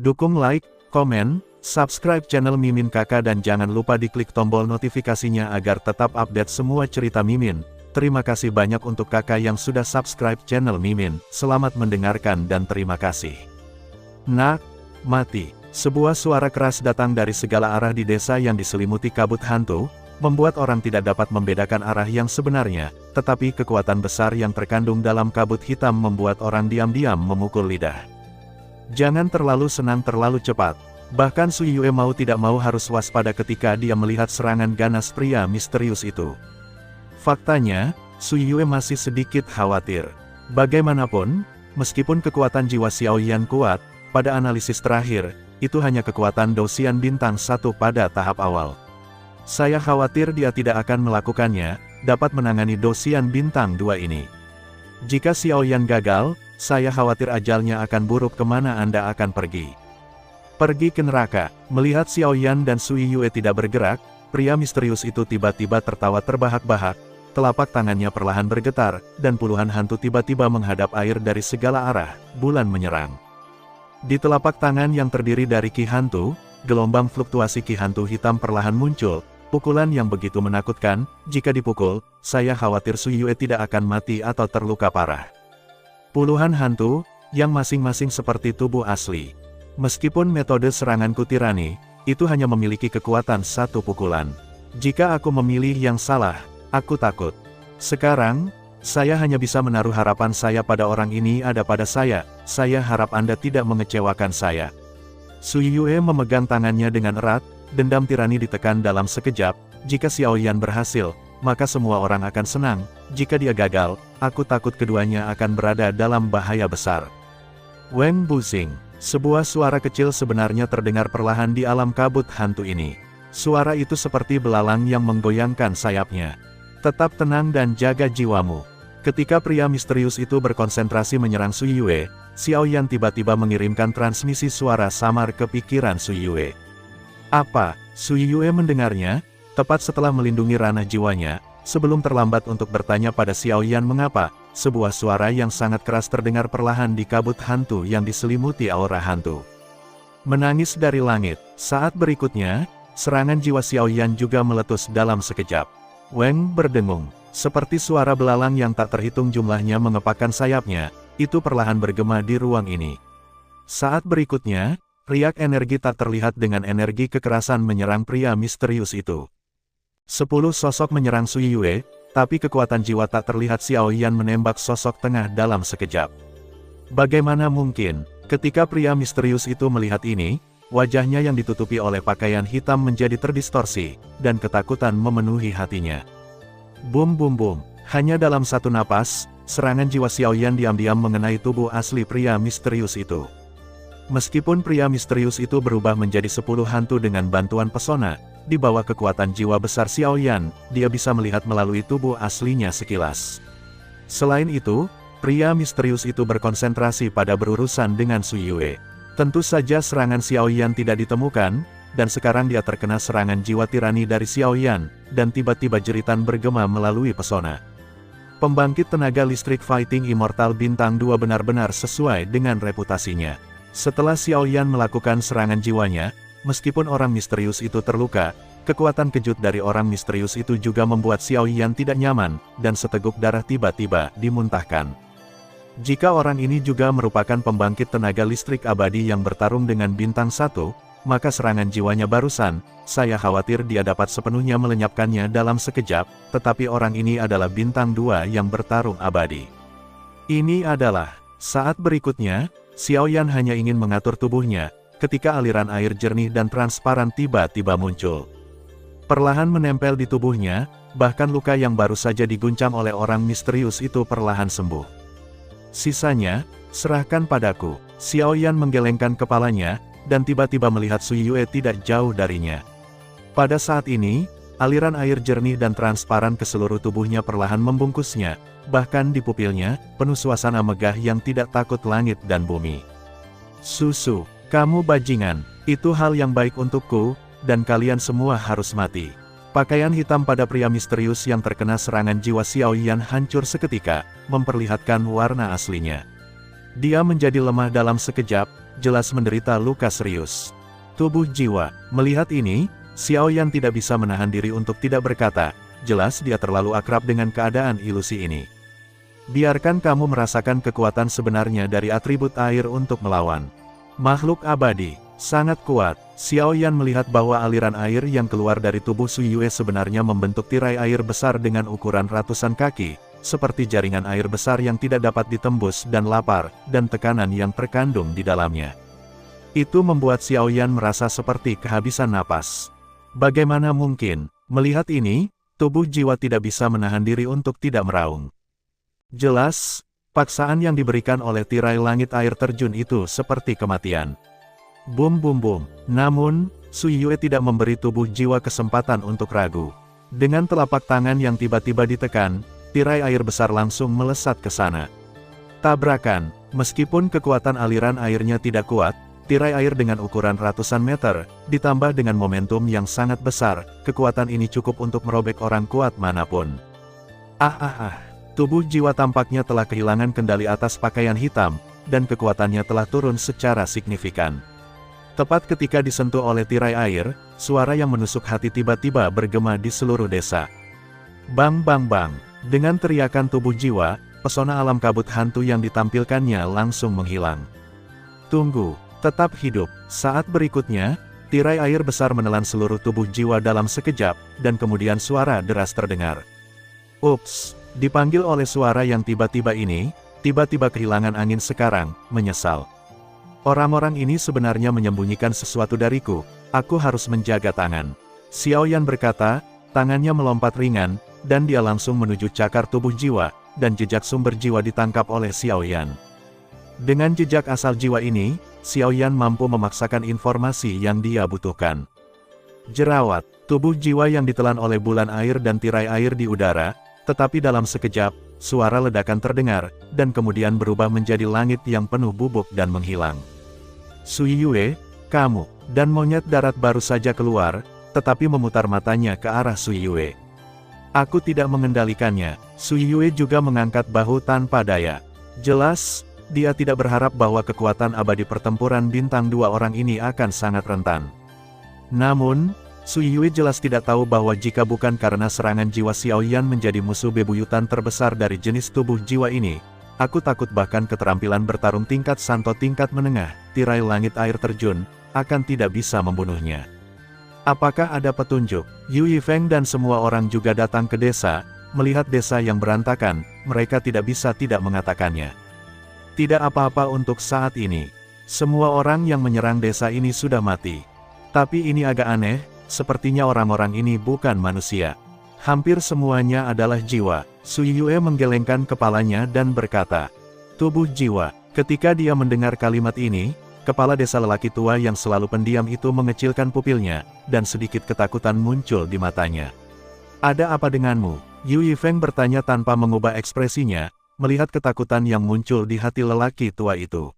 Dukung like, komen, subscribe channel Mimin Kakak dan jangan lupa diklik tombol notifikasinya agar tetap update semua cerita Mimin. Terima kasih banyak untuk kakak yang sudah subscribe channel Mimin. Selamat mendengarkan dan terima kasih. Nak, mati. Sebuah suara keras datang dari segala arah di desa yang diselimuti kabut hantu, membuat orang tidak dapat membedakan arah yang sebenarnya, tetapi kekuatan besar yang terkandung dalam kabut hitam membuat orang diam-diam memukul lidah. Jangan terlalu senang terlalu cepat. Bahkan Sui Yue mau tidak mau harus waspada ketika dia melihat serangan ganas pria misterius itu. Faktanya, Sui Yue masih sedikit khawatir. Bagaimanapun, meskipun kekuatan jiwa Xiao Yan kuat, pada analisis terakhir, itu hanya kekuatan Dosian bintang 1 pada tahap awal. Saya khawatir dia tidak akan melakukannya, dapat menangani Dosian bintang 2 ini. Jika Xiao Yan gagal, saya khawatir ajalnya akan buruk. Kemana Anda akan pergi? Pergi ke neraka. Melihat Xiao Yan dan Sui Yue tidak bergerak, pria misterius itu tiba-tiba tertawa terbahak-bahak, telapak tangannya perlahan bergetar, dan puluhan hantu tiba-tiba menghadap air dari segala arah, bulan menyerang. Di telapak tangan yang terdiri dari ki hantu, gelombang fluktuasi ki hantu hitam perlahan muncul, pukulan yang begitu menakutkan. Jika dipukul, saya khawatir Sui Yue tidak akan mati atau terluka parah. Puluhan hantu, yang masing-masing seperti tubuh asli. Meskipun metode seranganku tirani, itu hanya memiliki kekuatan 1 pukulan. Jika aku memilih yang salah, aku takut. Sekarang, saya hanya bisa menaruh harapan saya pada orang ini ada pada saya harap Anda tidak mengecewakan saya. Sui Yue memegang tangannya dengan erat, dendam tirani ditekan dalam sekejap. Jika Xiao Yan berhasil, maka semua orang akan senang. Jika dia gagal, aku takut keduanya akan berada dalam bahaya besar. Weng Buxing. Sebuah suara kecil sebenarnya terdengar perlahan di alam kabut hantu ini. Suara itu seperti belalang yang menggoyangkan sayapnya. Tetap tenang dan jaga jiwamu. Ketika pria misterius itu berkonsentrasi menyerang Sui Yue, Xiao Yan tiba-tiba mengirimkan transmisi suara samar ke pikiran Sui Yue. Apa? Sui Yue mendengarnya, tepat setelah melindungi ranah jiwanya, sebelum terlambat untuk bertanya pada Xiao Yan mengapa. Sebuah suara yang sangat keras terdengar perlahan di kabut hantu yang diselimuti aura hantu. Menangis dari langit. Saat berikutnya, serangan jiwa Xiao Yan juga meletus dalam sekejap. Weng berdengung. Seperti suara belalang yang tak terhitung jumlahnya mengepakkan sayapnya, itu perlahan bergema di ruang ini. Saat berikutnya, riak energi tak terlihat dengan energi kekerasan menyerang pria misterius itu. 10 sosok menyerang Sui Yue, tapi kekuatan jiwa tak terlihat Xiao Yan menembak sosok tengah dalam sekejap. Bagaimana mungkin? Ketika pria misterius itu melihat ini, wajahnya yang ditutupi oleh pakaian hitam menjadi terdistorsi, dan ketakutan memenuhi hatinya. Bum bum bum. Hanya dalam satu napas, serangan jiwa Xiao Yan diam-diam mengenai tubuh asli pria misterius itu. Meskipun pria misterius itu berubah menjadi 10 hantu dengan bantuan pesona, di bawah kekuatan jiwa besar Xiao Yan, dia bisa melihat melalui tubuh aslinya sekilas. Selain itu, pria misterius itu berkonsentrasi pada berurusan dengan Sui Yue. Tentu saja serangan Xiao Yan tidak ditemukan, dan sekarang dia terkena serangan jiwa tirani dari Xiao Yan, dan tiba-tiba jeritan bergema melalui pesona. Pembangkit tenaga listrik Fighting Immortal bintang 2 benar-benar sesuai dengan reputasinya. Setelah Xiao Yan melakukan serangan jiwanya, meskipun orang misterius itu terluka, kekuatan kejut dari orang misterius itu juga membuat Xiao Yan tidak nyaman, dan seteguk darah tiba-tiba dimuntahkan. Jika orang ini juga merupakan pembangkit tenaga listrik abadi yang bertarung dengan bintang 1, maka serangan jiwanya barusan, saya khawatir dia dapat sepenuhnya melenyapkannya dalam sekejap, tetapi orang ini adalah bintang 2 yang bertarung abadi. Ini adalah saat berikutnya, Xiao Yan hanya ingin mengatur tubuhnya, ketika aliran air jernih dan transparan tiba-tiba muncul. Perlahan menempel di tubuhnya, bahkan luka yang baru saja diguncang oleh orang misterius itu perlahan sembuh. Sisanya, serahkan padaku. Xiao Yan menggelengkan kepalanya, dan tiba-tiba melihat Sui Yue tidak jauh darinya. Pada saat ini, aliran air jernih dan transparan ke seluruh tubuhnya perlahan membungkusnya, bahkan di pupilnya, penuh suasana megah yang tidak takut langit dan bumi. Susu, kamu bajingan, itu hal yang baik untukku, dan kalian semua harus mati. Pakaian hitam pada pria misterius yang terkena serangan jiwa Xiao Yan hancur seketika, memperlihatkan warna aslinya. Dia menjadi lemah dalam sekejap, jelas menderita luka serius. Tubuh jiwa. Melihat ini, Xiao Yan tidak bisa menahan diri untuk tidak berkata, jelas dia terlalu akrab dengan keadaan ilusi ini. Biarkan kamu merasakan kekuatan sebenarnya dari atribut air untuk melawan makhluk abadi. Sangat kuat. Xiao Yan melihat bahwa aliran air yang keluar dari tubuh Sui Yue sebenarnya membentuk tirai air besar dengan ukuran ratusan kaki, seperti jaringan air besar yang tidak dapat ditembus dan lapar, dan tekanan yang terkandung di dalamnya. Itu membuat Xiao Yan merasa seperti kehabisan napas. Bagaimana mungkin? Melihat ini, tubuh jiwa tidak bisa menahan diri untuk tidak meraung. Jelas, paksaan yang diberikan oleh tirai langit air terjun itu seperti kematian. Bum bum bum. Namun, Sui Yue tidak memberi tubuh jiwa kesempatan untuk ragu. Dengan telapak tangan yang tiba-tiba ditekan, tirai air besar langsung melesat ke sana. Tabrakan. Meskipun kekuatan aliran airnya tidak kuat, tirai air dengan ukuran ratusan meter, ditambah dengan momentum yang sangat besar, kekuatan ini cukup untuk merobek orang kuat manapun. Tubuh jiwa tampaknya telah kehilangan kendali atas pakaian hitam, dan kekuatannya telah turun secara signifikan. Tepat ketika disentuh oleh tirai air, suara yang menusuk hati tiba-tiba bergema di seluruh desa. Bang bang bang. Dengan teriakan tubuh jiwa, pesona alam kabut hantu yang ditampilkannya langsung menghilang. Tunggu, tetap hidup. Saat berikutnya, tirai air besar menelan seluruh tubuh jiwa dalam sekejap, dan kemudian suara deras terdengar. Ups, dipanggil oleh suara yang tiba-tiba ini, tiba-tiba kehilangan angin sekarang, menyesal. Orang-orang ini sebenarnya menyembunyikan sesuatu dariku, aku harus menjaga tangan. Xiao Yan berkata, tangannya melompat ringan, dan dia langsung menuju cakar tubuh jiwa, dan jejak sumber jiwa ditangkap oleh Xiao Yan. Dengan jejak asal jiwa ini, Xiao Yan mampu memaksakan informasi yang dia butuhkan. Jerawat, tubuh jiwa yang ditelan oleh bulan air dan tirai air di udara, tetapi dalam sekejap, suara ledakan terdengar, dan kemudian berubah menjadi langit yang penuh bubuk dan menghilang. Sui Yue, kamu, dan monyet darat baru saja keluar, tetapi memutar matanya ke arah Sui Yue. Aku tidak mengendalikannya. Sui Yue juga mengangkat bahu tanpa daya. Jelas, dia tidak berharap bahwa kekuatan abadi pertempuran bintang dua orang ini akan sangat rentan. Namun, Sui Yue jelas tidak tahu bahwa jika bukan karena serangan jiwa Xiao Yan menjadi musuh bebuyutan terbesar dari jenis tubuh jiwa ini, aku takut bahkan keterampilan bertarung tingkat santo tingkat menengah, tirai langit air terjun, akan tidak bisa membunuhnya. Apakah ada petunjuk? Yu Yifeng dan semua orang juga datang ke desa, melihat desa yang berantakan, mereka tidak bisa tidak mengatakannya. Tidak apa-apa untuk saat ini. Semua orang yang menyerang desa ini sudah mati. Tapi ini agak aneh, sepertinya orang-orang ini bukan manusia. Hampir semuanya adalah jiwa. Sui Yue menggelengkan kepalanya dan berkata, tubuh jiwa. Ketika dia mendengar kalimat ini, kepala desa lelaki tua yang selalu pendiam itu mengecilkan pupilnya, dan sedikit ketakutan muncul di matanya. Ada apa denganmu? Yu Yifeng bertanya tanpa mengubah ekspresinya, melihat ketakutan yang muncul di hati lelaki tua itu.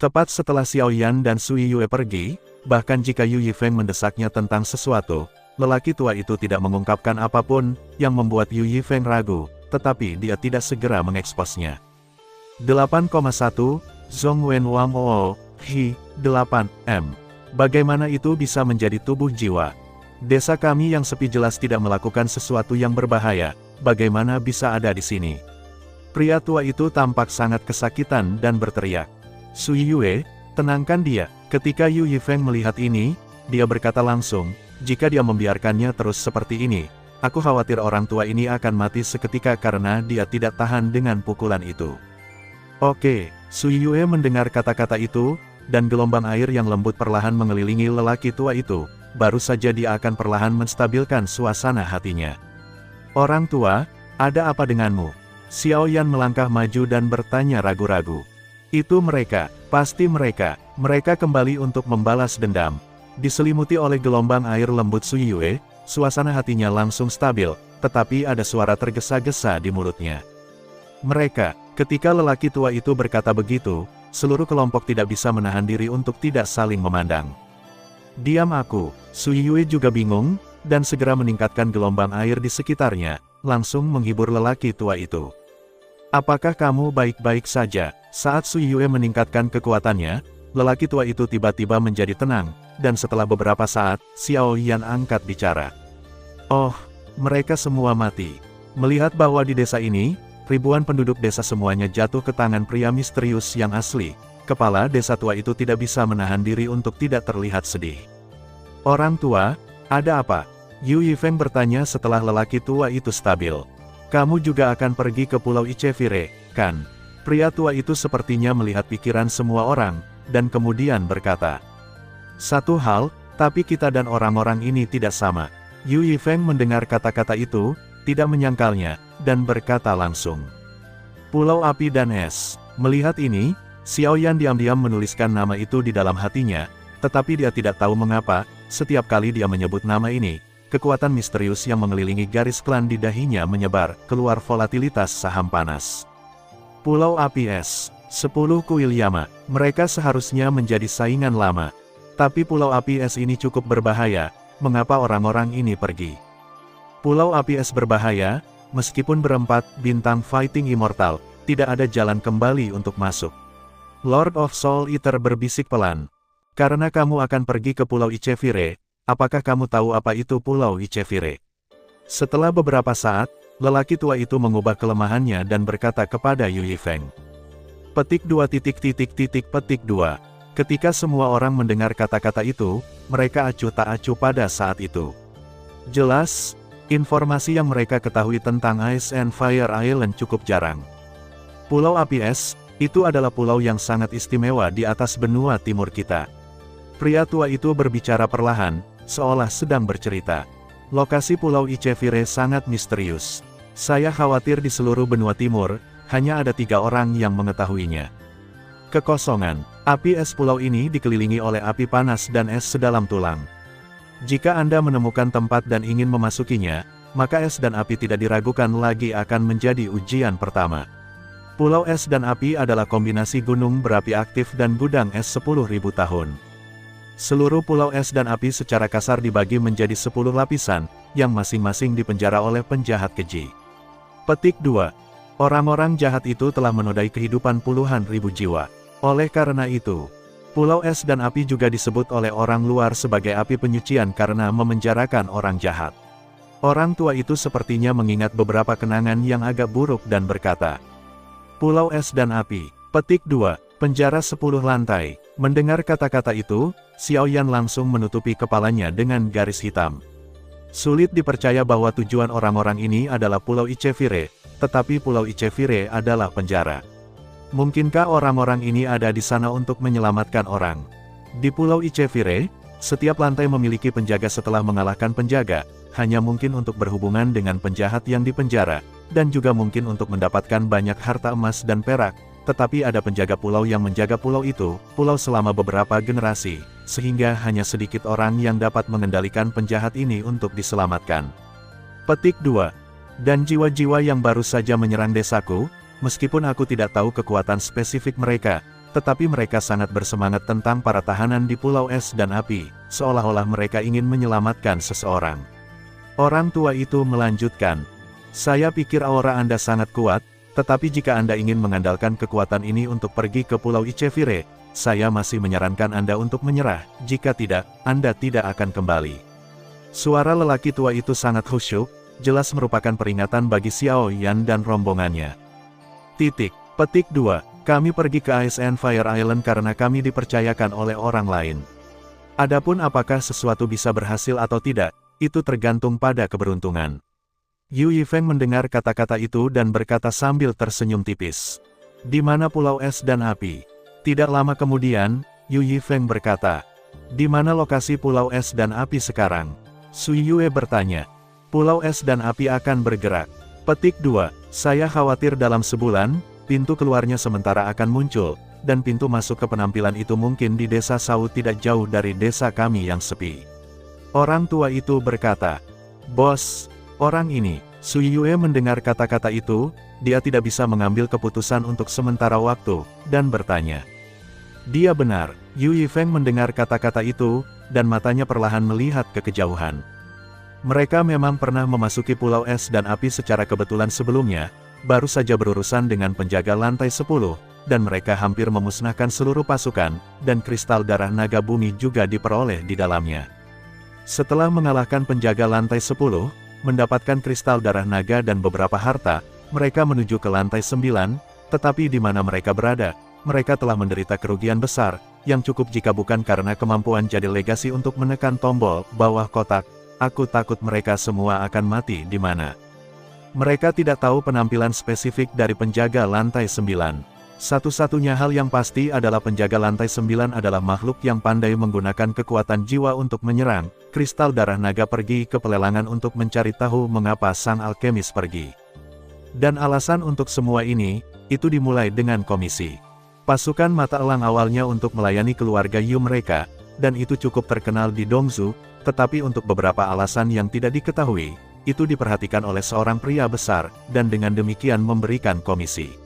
Tepat setelah Xiao Yan dan Sui Yue pergi, bahkan jika Yu Yifeng mendesaknya tentang sesuatu, lelaki tua itu tidak mengungkapkan apapun, yang membuat Yu Yifeng ragu, tetapi dia tidak segera mengeksposnya. 8,1 Zhong Wen Wang Oo Hi, 8M. Bagaimana itu bisa menjadi tubuh jiwa? Desa kami yang sepi jelas tidak melakukan sesuatu yang berbahaya, bagaimana bisa ada di sini? Pria tua itu tampak sangat kesakitan dan berteriak. Sui Yue, tenangkan dia. Ketika Yu Yifeng melihat ini, dia berkata langsung, jika dia membiarkannya terus seperti ini, aku khawatir orang tua ini akan mati seketika karena dia tidak tahan dengan pukulan itu. Oke, Sui Yue mendengar kata-kata itu, dan gelombang air yang lembut perlahan mengelilingi lelaki tua itu, baru saja dia akan perlahan menstabilkan suasana hatinya. Orang tua, ada apa denganmu? Xiao Yan melangkah maju dan bertanya ragu-ragu. Itu mereka, pasti mereka kembali untuk membalas dendam. Diselimuti oleh gelombang air lembut Sui Yue, suasana hatinya langsung stabil, tetapi ada suara tergesa-gesa di mulutnya. Mereka, ketika lelaki tua itu berkata begitu, seluruh kelompok tidak bisa menahan diri untuk tidak saling memandang. Diam aku. Sui Yue juga bingung, dan segera meningkatkan gelombang air di sekitarnya, langsung menghibur lelaki tua itu. Apakah kamu baik-baik saja? Saat Sui Yue meningkatkan kekuatannya, lelaki tua itu tiba-tiba menjadi tenang, dan setelah beberapa saat, Xiao Yan angkat bicara. Oh, mereka semua mati. Melihat bahwa di desa ini, ribuan penduduk desa semuanya jatuh ke tangan pria misterius yang asli, kepala desa tua itu tidak bisa menahan diri untuk tidak terlihat sedih. Orang tua, ada apa? Yu Yifeng bertanya setelah lelaki tua itu stabil. Kamu juga akan pergi ke Pulau Ichevire, kan? Pria tua itu sepertinya melihat pikiran semua orang, dan kemudian berkata, satu hal, tapi kita dan orang-orang ini tidak sama. Yu Yifeng mendengar kata-kata itu, tidak menyangkalnya, dan berkata langsung. Pulau Api dan Es. Melihat ini, Xiao Yan diam-diam menuliskan nama itu di dalam hatinya, tetapi dia tidak tahu mengapa, setiap kali dia menyebut nama ini, kekuatan misterius yang mengelilingi garis klan di dahinya menyebar, keluar volatilitas saham panas. Pulau Api Es, 10 kuil Yama, mereka seharusnya menjadi saingan lama. Tapi Pulau Api Es ini cukup berbahaya, mengapa orang-orang ini pergi? Pulau Api Es berbahaya, meskipun berempat bintang Fighting Immortal, tidak ada jalan kembali untuk masuk. Lord of Soul Eater berbisik pelan. Karena kamu akan pergi ke Pulau Ichevire, apakah kamu tahu apa itu Pulau Ichevire? Setelah beberapa saat, lelaki tua itu mengubah kelemahannya dan berkata kepada Yu Yifeng. Petik 2 petik 2. Ketika semua orang mendengar kata-kata itu, mereka acuh tak acuh pada saat itu. Jelas, informasi yang mereka ketahui tentang Ice and Fire Island cukup jarang. Pulau Api Es, itu adalah pulau yang sangat istimewa di atas benua timur kita. Pria tua itu berbicara perlahan, seolah sedang bercerita. Lokasi Pulau Ichevire sangat misterius. Saya khawatir di seluruh benua timur, hanya ada 3 orang yang mengetahuinya. Kekosongan. Api es pulau ini dikelilingi oleh api panas dan es sedalam tulang. Jika Anda menemukan tempat dan ingin memasukinya, maka es dan api tidak diragukan lagi akan menjadi ujian pertama. Pulau es dan api adalah kombinasi gunung berapi aktif dan gudang es 10.000 tahun. Seluruh pulau es dan api secara kasar dibagi menjadi 10 lapisan, yang masing-masing dipenjara oleh penjahat keji. Petik 2. Orang-orang jahat itu telah menodai kehidupan puluhan ribu jiwa. Oleh karena itu, pulau es dan api juga disebut oleh orang luar sebagai api penyucian karena memenjarakan orang jahat. Orang tua itu sepertinya mengingat beberapa kenangan yang agak buruk dan berkata, Pulau es dan api. Petik 2. Penjara 10 lantai. Mendengar kata-kata itu, Xiao Yan langsung menutupi kepalanya dengan garis hitam. Sulit dipercaya bahwa tujuan orang-orang ini adalah Pulau Ichevire, tetapi Pulau Ichevire adalah penjara. Mungkinkah orang-orang ini ada di sana untuk menyelamatkan orang? Di Pulau Ichevire, setiap lantai memiliki penjaga setelah mengalahkan penjaga, hanya mungkin untuk berhubungan dengan penjahat yang dipenjara, dan juga mungkin untuk mendapatkan banyak harta emas dan perak. Tetapi ada penjaga pulau yang menjaga pulau itu, pulau selama beberapa generasi, sehingga hanya sedikit orang yang dapat mengendalikan penjahat ini untuk diselamatkan. Petik 2. Dan jiwa-jiwa yang baru saja menyerang desaku, meskipun aku tidak tahu kekuatan spesifik mereka, tetapi mereka sangat bersemangat tentang para tahanan di Pulau Es dan Api, seolah-olah mereka ingin menyelamatkan seseorang. Orang tua itu melanjutkan, saya pikir aura Anda sangat kuat, tetapi jika Anda ingin mengandalkan kekuatan ini untuk pergi ke Pulau Ichevire, saya masih menyarankan Anda untuk menyerah, jika tidak, Anda tidak akan kembali. Suara lelaki tua itu sangat khusyuk, jelas merupakan peringatan bagi Xiao Yan dan rombongannya. Petik 2. Kami pergi ke Ice and Fire Island karena kami dipercayakan oleh orang lain. Adapun apakah sesuatu bisa berhasil atau tidak, itu tergantung pada keberuntungan. Yu Yifeng mendengar kata-kata itu dan berkata sambil tersenyum tipis. Di mana Pulau Es dan Api? Tidak lama kemudian, Yu Yifeng berkata, di mana lokasi Pulau Es dan Api sekarang? Sui Yue bertanya. Pulau Es dan Api akan bergerak. Petik 2. Saya khawatir dalam sebulan, pintu keluarnya sementara akan muncul, dan pintu masuk ke penampilan itu mungkin di desa Sau tidak jauh dari desa kami yang sepi. Orang tua itu berkata, Bos, orang ini. Sui Yue mendengar kata-kata itu, dia tidak bisa mengambil keputusan untuk sementara waktu, dan bertanya. Dia benar. Yu Yifeng mendengar kata-kata itu, dan matanya perlahan melihat ke kejauhan. Mereka memang pernah memasuki Pulau Es dan Api secara kebetulan sebelumnya, baru saja berurusan dengan penjaga lantai 10, dan mereka hampir memusnahkan seluruh pasukan, dan kristal darah naga bumi juga diperoleh di dalamnya. Setelah mengalahkan penjaga lantai 10, mendapatkan kristal darah naga dan beberapa harta, mereka menuju ke lantai 9, tetapi di mana mereka berada, mereka telah menderita kerugian besar, yang cukup jika bukan karena kemampuan jadi legasi untuk menekan tombol bawah kotak. Aku takut mereka semua akan mati di mana. Mereka tidak tahu penampilan spesifik dari penjaga lantai 9. Satu-satunya hal yang pasti adalah penjaga lantai 9 adalah makhluk yang pandai menggunakan kekuatan jiwa untuk menyerang. Kristal darah naga pergi ke pelelangan untuk mencari tahu mengapa sang alkemis pergi. Dan alasan untuk semua ini, itu dimulai dengan komisi. Pasukan mata elang awalnya untuk melayani keluarga Yu mereka, dan itu cukup terkenal di Dongzu, tetapi untuk beberapa alasan yang tidak diketahui, itu diperhatikan oleh seorang pria besar, dan dengan demikian memberikan komisi.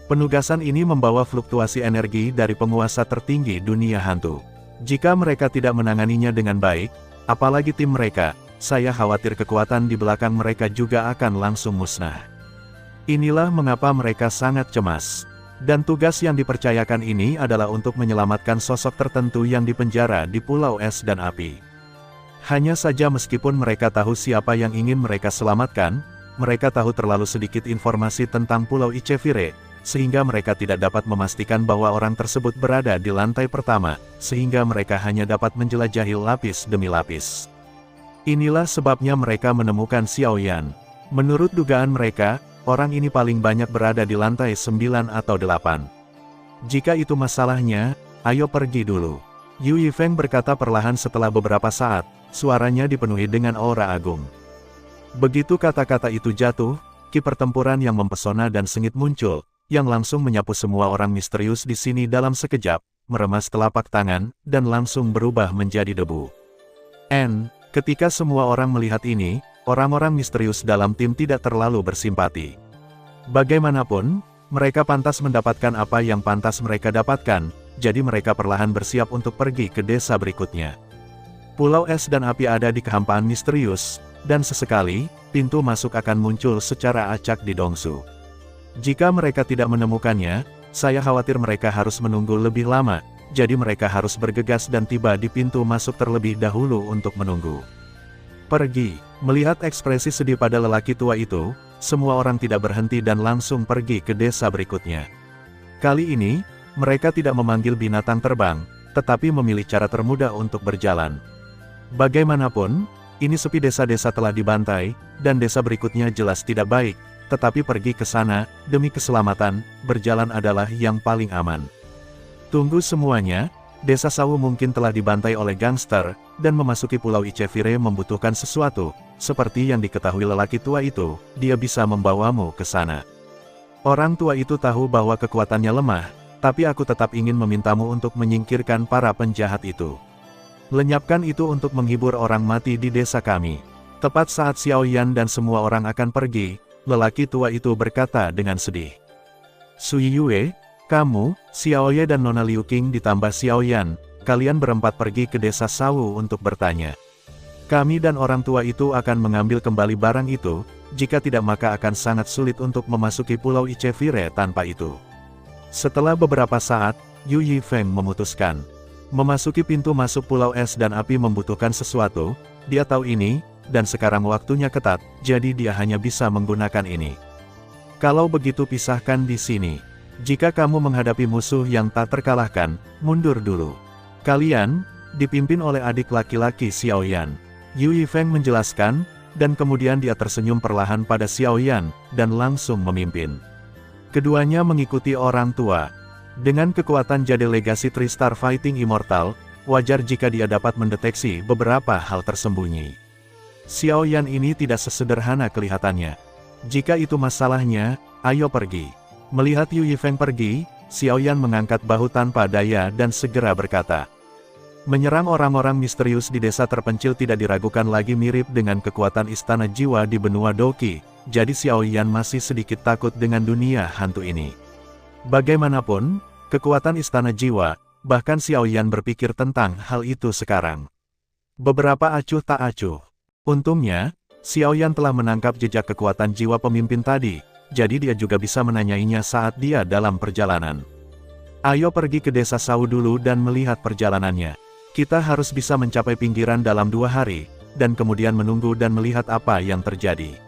Penugasan ini membawa fluktuasi energi dari penguasa tertinggi dunia hantu. Jika mereka tidak menanganinya dengan baik, apalagi tim mereka, saya khawatir kekuatan di belakang mereka juga akan langsung musnah. Inilah mengapa mereka sangat cemas. Dan tugas yang dipercayakan ini adalah untuk menyelamatkan sosok tertentu yang dipenjara di Pulau Es dan Api. Hanya saja meskipun mereka tahu siapa yang ingin mereka selamatkan, mereka tahu terlalu sedikit informasi tentang Pulau Ichevire, sehingga mereka tidak dapat memastikan bahwa orang tersebut berada di lantai pertama, sehingga mereka hanya dapat menjelajahi lapis demi lapis. Inilah sebabnya mereka menemukan Xiao Yan. Menurut dugaan mereka, orang ini paling banyak berada di lantai 9 atau 8. Jika itu masalahnya, ayo pergi dulu. Yu Yifeng berkata perlahan setelah beberapa saat, suaranya dipenuhi dengan aura agung. Begitu kata-kata itu jatuh, ki pertempuran yang mempesona dan sengit muncul, yang langsung menyapu semua orang misterius di sini dalam sekejap, meremas telapak tangan, dan langsung berubah menjadi debu. Ketika semua orang melihat ini, orang-orang misterius dalam tim tidak terlalu bersimpati. Bagaimanapun, mereka pantas mendapatkan apa yang pantas mereka dapatkan, jadi mereka perlahan bersiap untuk pergi ke desa berikutnya. Pulau Es dan Api ada di kehampaan misterius, dan sesekali, pintu masuk akan muncul secara acak di Dongsu. Jika mereka tidak menemukannya, saya khawatir mereka harus menunggu lebih lama, jadi mereka harus bergegas dan tiba di pintu masuk terlebih dahulu untuk menunggu. Pergi. Melihat ekspresi sedih pada lelaki tua itu, semua orang tidak berhenti dan langsung pergi ke desa berikutnya. Kali ini, mereka tidak memanggil binatang terbang, tetapi memilih cara termudah untuk berjalan. Bagaimanapun, ini sepi, desa-desa telah dibantai, dan desa berikutnya jelas tidak baik, tetapi pergi ke sana, demi keselamatan, berjalan adalah yang paling aman. Tunggu semuanya. Desa Sawu mungkin telah dibantai oleh gangster, dan memasuki Pulau Ichevire membutuhkan sesuatu, seperti yang diketahui lelaki tua itu, dia bisa membawamu ke sana. Orang tua itu tahu bahwa kekuatannya lemah, tapi aku tetap ingin memintamu untuk menyingkirkan para penjahat itu. Lenyapkan itu untuk menghibur orang mati di desa kami. Tepat saat Xiao Yan dan semua orang akan pergi, lelaki tua itu berkata dengan sedih. Sui Yue, kamu, Xiao Ye dan Nona Liu Qing ditambah Xiao Yan, kalian berempat pergi ke desa Sawu untuk bertanya. Kami dan orang tua itu akan mengambil kembali barang itu, jika tidak maka akan sangat sulit untuk memasuki Pulau Ichevire tanpa itu. Setelah beberapa saat, Yu Yifeng memutuskan. Memasuki pintu masuk Pulau Es dan Api membutuhkan sesuatu, dia tahu ini, dan sekarang waktunya ketat, jadi dia hanya bisa menggunakan ini. Kalau begitu pisahkan di sini. Jika kamu menghadapi musuh yang tak terkalahkan, mundur dulu. Kalian, dipimpin oleh adik laki-laki Xiao Yan. Yu Yifeng menjelaskan, dan kemudian dia tersenyum perlahan pada Xiao Yan, dan langsung memimpin. Keduanya mengikuti orang tua. Dengan kekuatan jadi legasi Tristar Fighting Immortal, wajar jika dia dapat mendeteksi beberapa hal tersembunyi. Xiao Yan ini tidak sesederhana kelihatannya. Jika itu masalahnya, ayo pergi. Melihat Yu Yifeng pergi, Xiao Yan mengangkat bahu tanpa daya dan segera berkata. Menyerang orang-orang misterius di desa terpencil tidak diragukan lagi mirip dengan kekuatan istana jiwa di benua Doki, jadi Xiao Yan masih sedikit takut dengan dunia hantu ini. Bagaimanapun, kekuatan istana jiwa, bahkan Xiao Yan berpikir tentang hal itu sekarang. Beberapa acuh tak acuh. Untungnya, Xiao Yan telah menangkap jejak kekuatan jiwa pemimpin tadi, jadi dia juga bisa menanyainya saat dia dalam perjalanan. Ayo pergi ke desa Sau dulu dan melihat perjalanannya. Kita harus bisa mencapai pinggiran dalam 2 hari, dan kemudian menunggu dan melihat apa yang terjadi.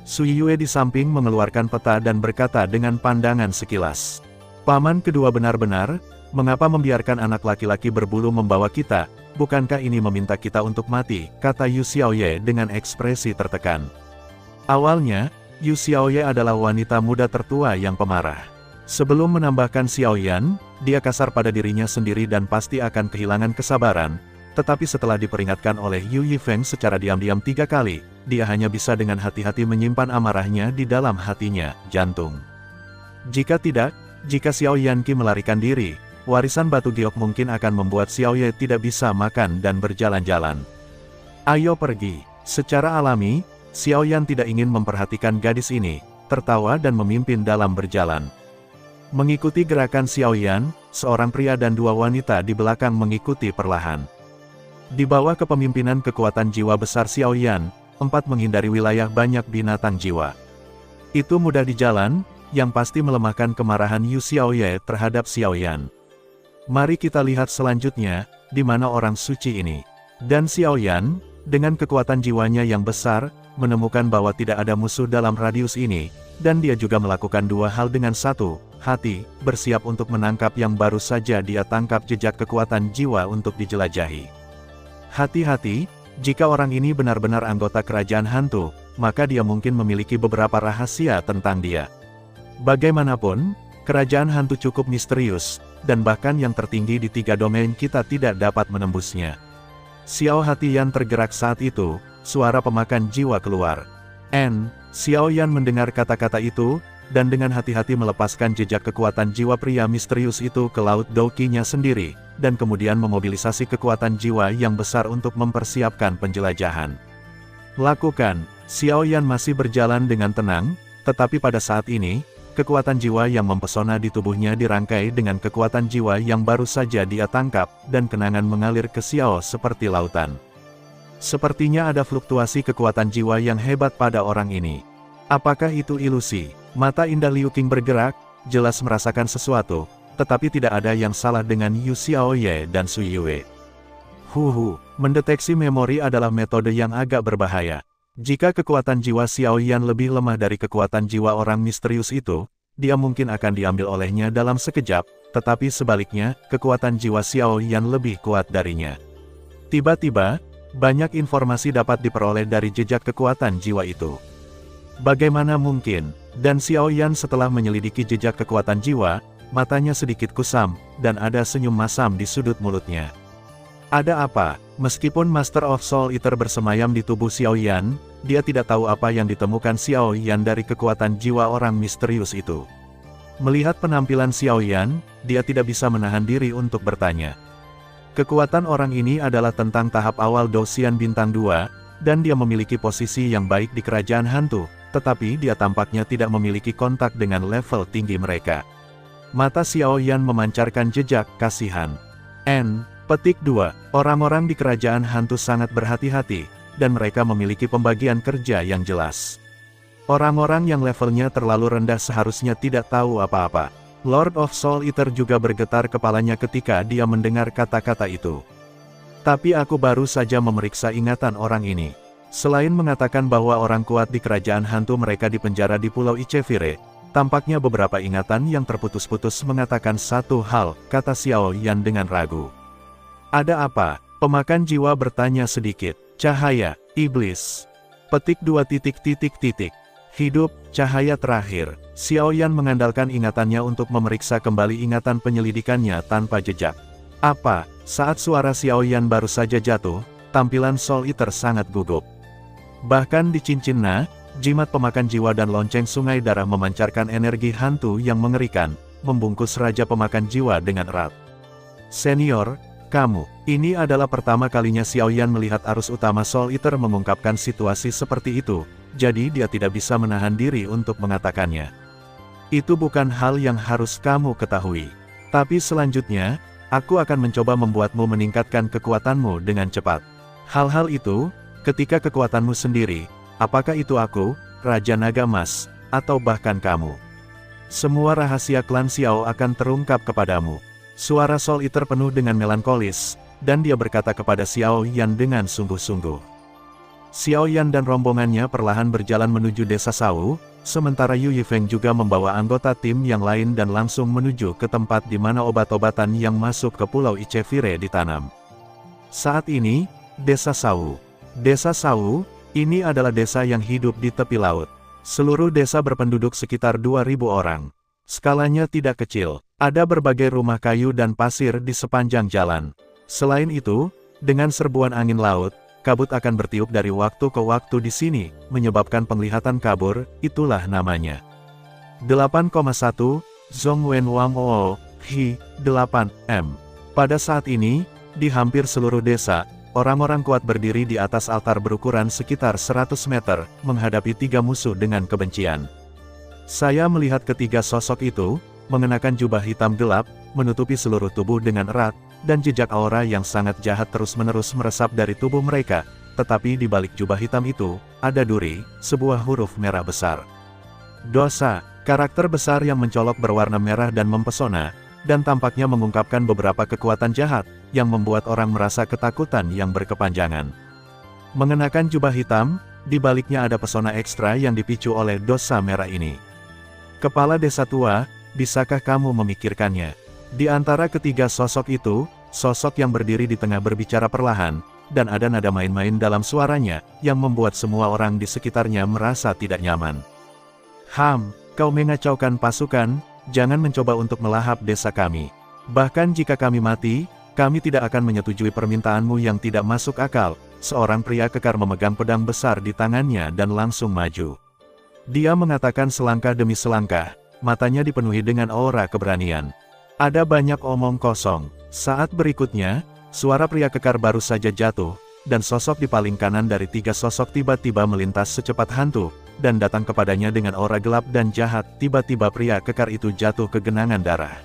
Sui Yue di samping mengeluarkan peta dan berkata dengan pandangan sekilas. Paman kedua benar-benar, mengapa membiarkan anak laki-laki berbulu membawa kita? Bukankah ini meminta kita untuk mati? Kata Yu Xiaoye dengan ekspresi tertekan. Awalnya, Yu Xiaoye adalah wanita muda tertua yang pemarah. Sebelum menambahkan Xiaoyan, dia kasar pada dirinya sendiri dan pasti akan kehilangan kesabaran. Tetapi setelah diperingatkan oleh Yu Yifeng secara diam-diam 3 kali, dia hanya bisa dengan hati-hati menyimpan amarahnya di dalam hatinya, jantung. Jika tidak, jika Xiao Yanqi melarikan diri, warisan batu giok mungkin akan membuat Xiaoye tidak bisa makan dan berjalan-jalan. Ayo pergi. Secara alami, Xiao Yan tidak ingin memperhatikan gadis ini, tertawa dan memimpin dalam berjalan. Mengikuti gerakan Xiao Yan, seorang pria dan 2 wanita di belakang mengikuti perlahan. Di bawah kepemimpinan kekuatan jiwa besar Xiao Yan, 4 menghindari wilayah banyak binatang jiwa. Itu mudah di jalan, yang pasti melemahkan kemarahan Yu Xiaoye terhadap Xiao Yan. Mari kita lihat selanjutnya, di mana orang suci ini. Dan Xiao Yan, dengan kekuatan jiwanya yang besar, menemukan bahwa tidak ada musuh dalam radius ini, dan dia juga melakukan 2 hal dengan satu hati, bersiap untuk menangkap yang baru saja dia tangkap jejak kekuatan jiwa untuk dijelajahi. Hati-hati, jika orang ini benar-benar anggota kerajaan hantu, maka dia mungkin memiliki beberapa rahasia tentang dia. Bagaimanapun, kerajaan hantu cukup misterius, dan bahkan yang tertinggi di 3 domain kita tidak dapat menembusnya. Xiao Hatiyan tergerak saat itu, suara pemakan jiwa keluar. Xiao Yan mendengar kata-kata itu, dan dengan hati-hati melepaskan jejak kekuatan jiwa pria misterius itu ke laut Douki-nya sendiri, dan kemudian memobilisasi kekuatan jiwa yang besar untuk mempersiapkan penjelajahan. Lakukan. Xiao Yan masih berjalan dengan tenang, tetapi pada saat ini, kekuatan jiwa yang mempesona di tubuhnya dirangkai dengan kekuatan jiwa yang baru saja dia tangkap, dan kenangan mengalir ke Xiao seperti lautan. Sepertinya ada fluktuasi kekuatan jiwa yang hebat pada orang ini. Apakah itu ilusi? Mata indah Liu Qing bergerak, jelas merasakan sesuatu, tetapi tidak ada yang salah dengan Yu Xiaoye dan Sui Yue. Mendeteksi memori adalah metode yang agak berbahaya. Jika kekuatan jiwa Xiao Yan lebih lemah dari kekuatan jiwa orang misterius itu, dia mungkin akan diambil olehnya dalam sekejap, tetapi sebaliknya, kekuatan jiwa Xiao Yan lebih kuat darinya. Tiba-tiba, banyak informasi dapat diperoleh dari jejak kekuatan jiwa itu. Bagaimana mungkin? Dan Xiao Yan setelah menyelidiki jejak kekuatan jiwa, matanya sedikit kusam, dan ada senyum masam di sudut mulutnya. Ada apa? Meskipun Master of Soul Eater bersemayam di tubuh Xiao Yan, dia tidak tahu apa yang ditemukan Xiao Yan dari kekuatan jiwa orang misterius itu. Melihat penampilan Xiao Yan, dia tidak bisa menahan diri untuk bertanya. Kekuatan orang ini adalah tentang tahap awal Dosian Bintang 2, dan dia memiliki posisi yang baik di kerajaan hantu, tetapi dia tampaknya tidak memiliki kontak dengan level tinggi mereka. Mata Xiao Yan memancarkan jejak kasihan. Petik 2. Orang-orang di kerajaan hantu sangat berhati-hati, dan mereka memiliki pembagian kerja yang jelas. Orang-orang yang levelnya terlalu rendah seharusnya tidak tahu apa-apa. Lord of Soul Eater juga bergetar kepalanya ketika dia mendengar kata-kata itu. Tapi aku baru saja memeriksa ingatan orang ini. Selain mengatakan bahwa orang kuat di kerajaan hantu mereka dipenjara di Pulau Ichevire, tampaknya beberapa ingatan yang terputus-putus mengatakan satu hal, kata Xiao Yan dengan ragu. Ada apa? Pemakan jiwa bertanya sedikit. Cahaya, iblis. Petik 2. Hidup, cahaya terakhir. Xiao Yan mengandalkan ingatannya untuk memeriksa kembali ingatan penyelidikannya tanpa jejak. Apa? Saat suara Xiao Yan baru saja jatuh, tampilan Soul Eater sangat gugup. Bahkan di cincin Na, jimat pemakan jiwa dan lonceng sungai darah memancarkan energi hantu yang mengerikan, membungkus Raja Pemakan Jiwa dengan erat. Senior, kamu. Ini adalah pertama kalinya Xiao Yan melihat arus utama Soul Eater mengungkapkan situasi seperti itu, jadi dia tidak bisa menahan diri untuk mengatakannya. Itu bukan hal yang harus kamu ketahui. Tapi selanjutnya, aku akan mencoba membuatmu meningkatkan kekuatanmu dengan cepat. Hal-hal itu, ketika kekuatanmu sendiri, apakah itu aku, Raja Naga Emas, atau bahkan kamu. Semua rahasia klan Xiao akan terungkap kepadamu. Suara Soul Eater penuh dengan melankolis, dan dia berkata kepada Xiao Yan dengan sungguh-sungguh. Xiao Yan dan rombongannya perlahan berjalan menuju desa Shao, sementara Yu Yifeng juga membawa anggota tim yang lain dan langsung menuju ke tempat di mana obat-obatan yang masuk ke Pulau Ichevire ditanam. Saat ini, desa Shao. Desa Shao, ini adalah desa yang hidup di tepi laut. Seluruh desa berpenduduk sekitar 2.000 orang. Skalanya tidak kecil, ada berbagai rumah kayu dan pasir di sepanjang jalan. Selain itu, dengan serbuan angin laut, kabut akan bertiup dari waktu ke waktu di sini, menyebabkan penglihatan kabur, itulah namanya. 8,1, Zhongwen Wang O, Hi, 8M. Pada saat ini, di hampir seluruh desa, orang-orang kuat berdiri di atas altar berukuran sekitar 100 meter, menghadapi 3 musuh dengan kebencian. Saya melihat ketiga sosok itu, mengenakan jubah hitam gelap, menutupi seluruh tubuh dengan erat, dan jejak aura yang sangat jahat terus-menerus meresap dari tubuh mereka, tetapi di balik jubah hitam itu, ada duri, sebuah huruf merah besar. Dosa, karakter besar yang mencolok berwarna merah dan mempesona, dan tampaknya mengungkapkan beberapa kekuatan jahat, yang membuat orang merasa ketakutan yang berkepanjangan. Mengenakan jubah hitam, di baliknya ada pesona ekstra yang dipicu oleh dosa merah ini. Kepala desa tua, bisakah kamu memikirkannya? Di antara ketiga sosok itu, sosok yang berdiri di tengah berbicara perlahan, dan ada nada main-main dalam suaranya, yang membuat semua orang di sekitarnya merasa tidak nyaman. Kau mengacaukan pasukan, jangan mencoba untuk melahap desa kami. Bahkan jika kami mati, kami tidak akan menyetujui permintaanmu yang tidak masuk akal. Seorang pria kekar memegang pedang besar di tangannya dan langsung maju. Dia mengatakan selangkah demi selangkah, matanya dipenuhi dengan aura keberanian. Ada banyak omong kosong. Saat berikutnya, suara pria kekar baru saja jatuh, dan sosok di paling kanan dari 3 sosok tiba-tiba melintas secepat hantu, dan datang kepadanya dengan aura gelap dan jahat. Tiba-tiba pria kekar itu jatuh ke genangan darah.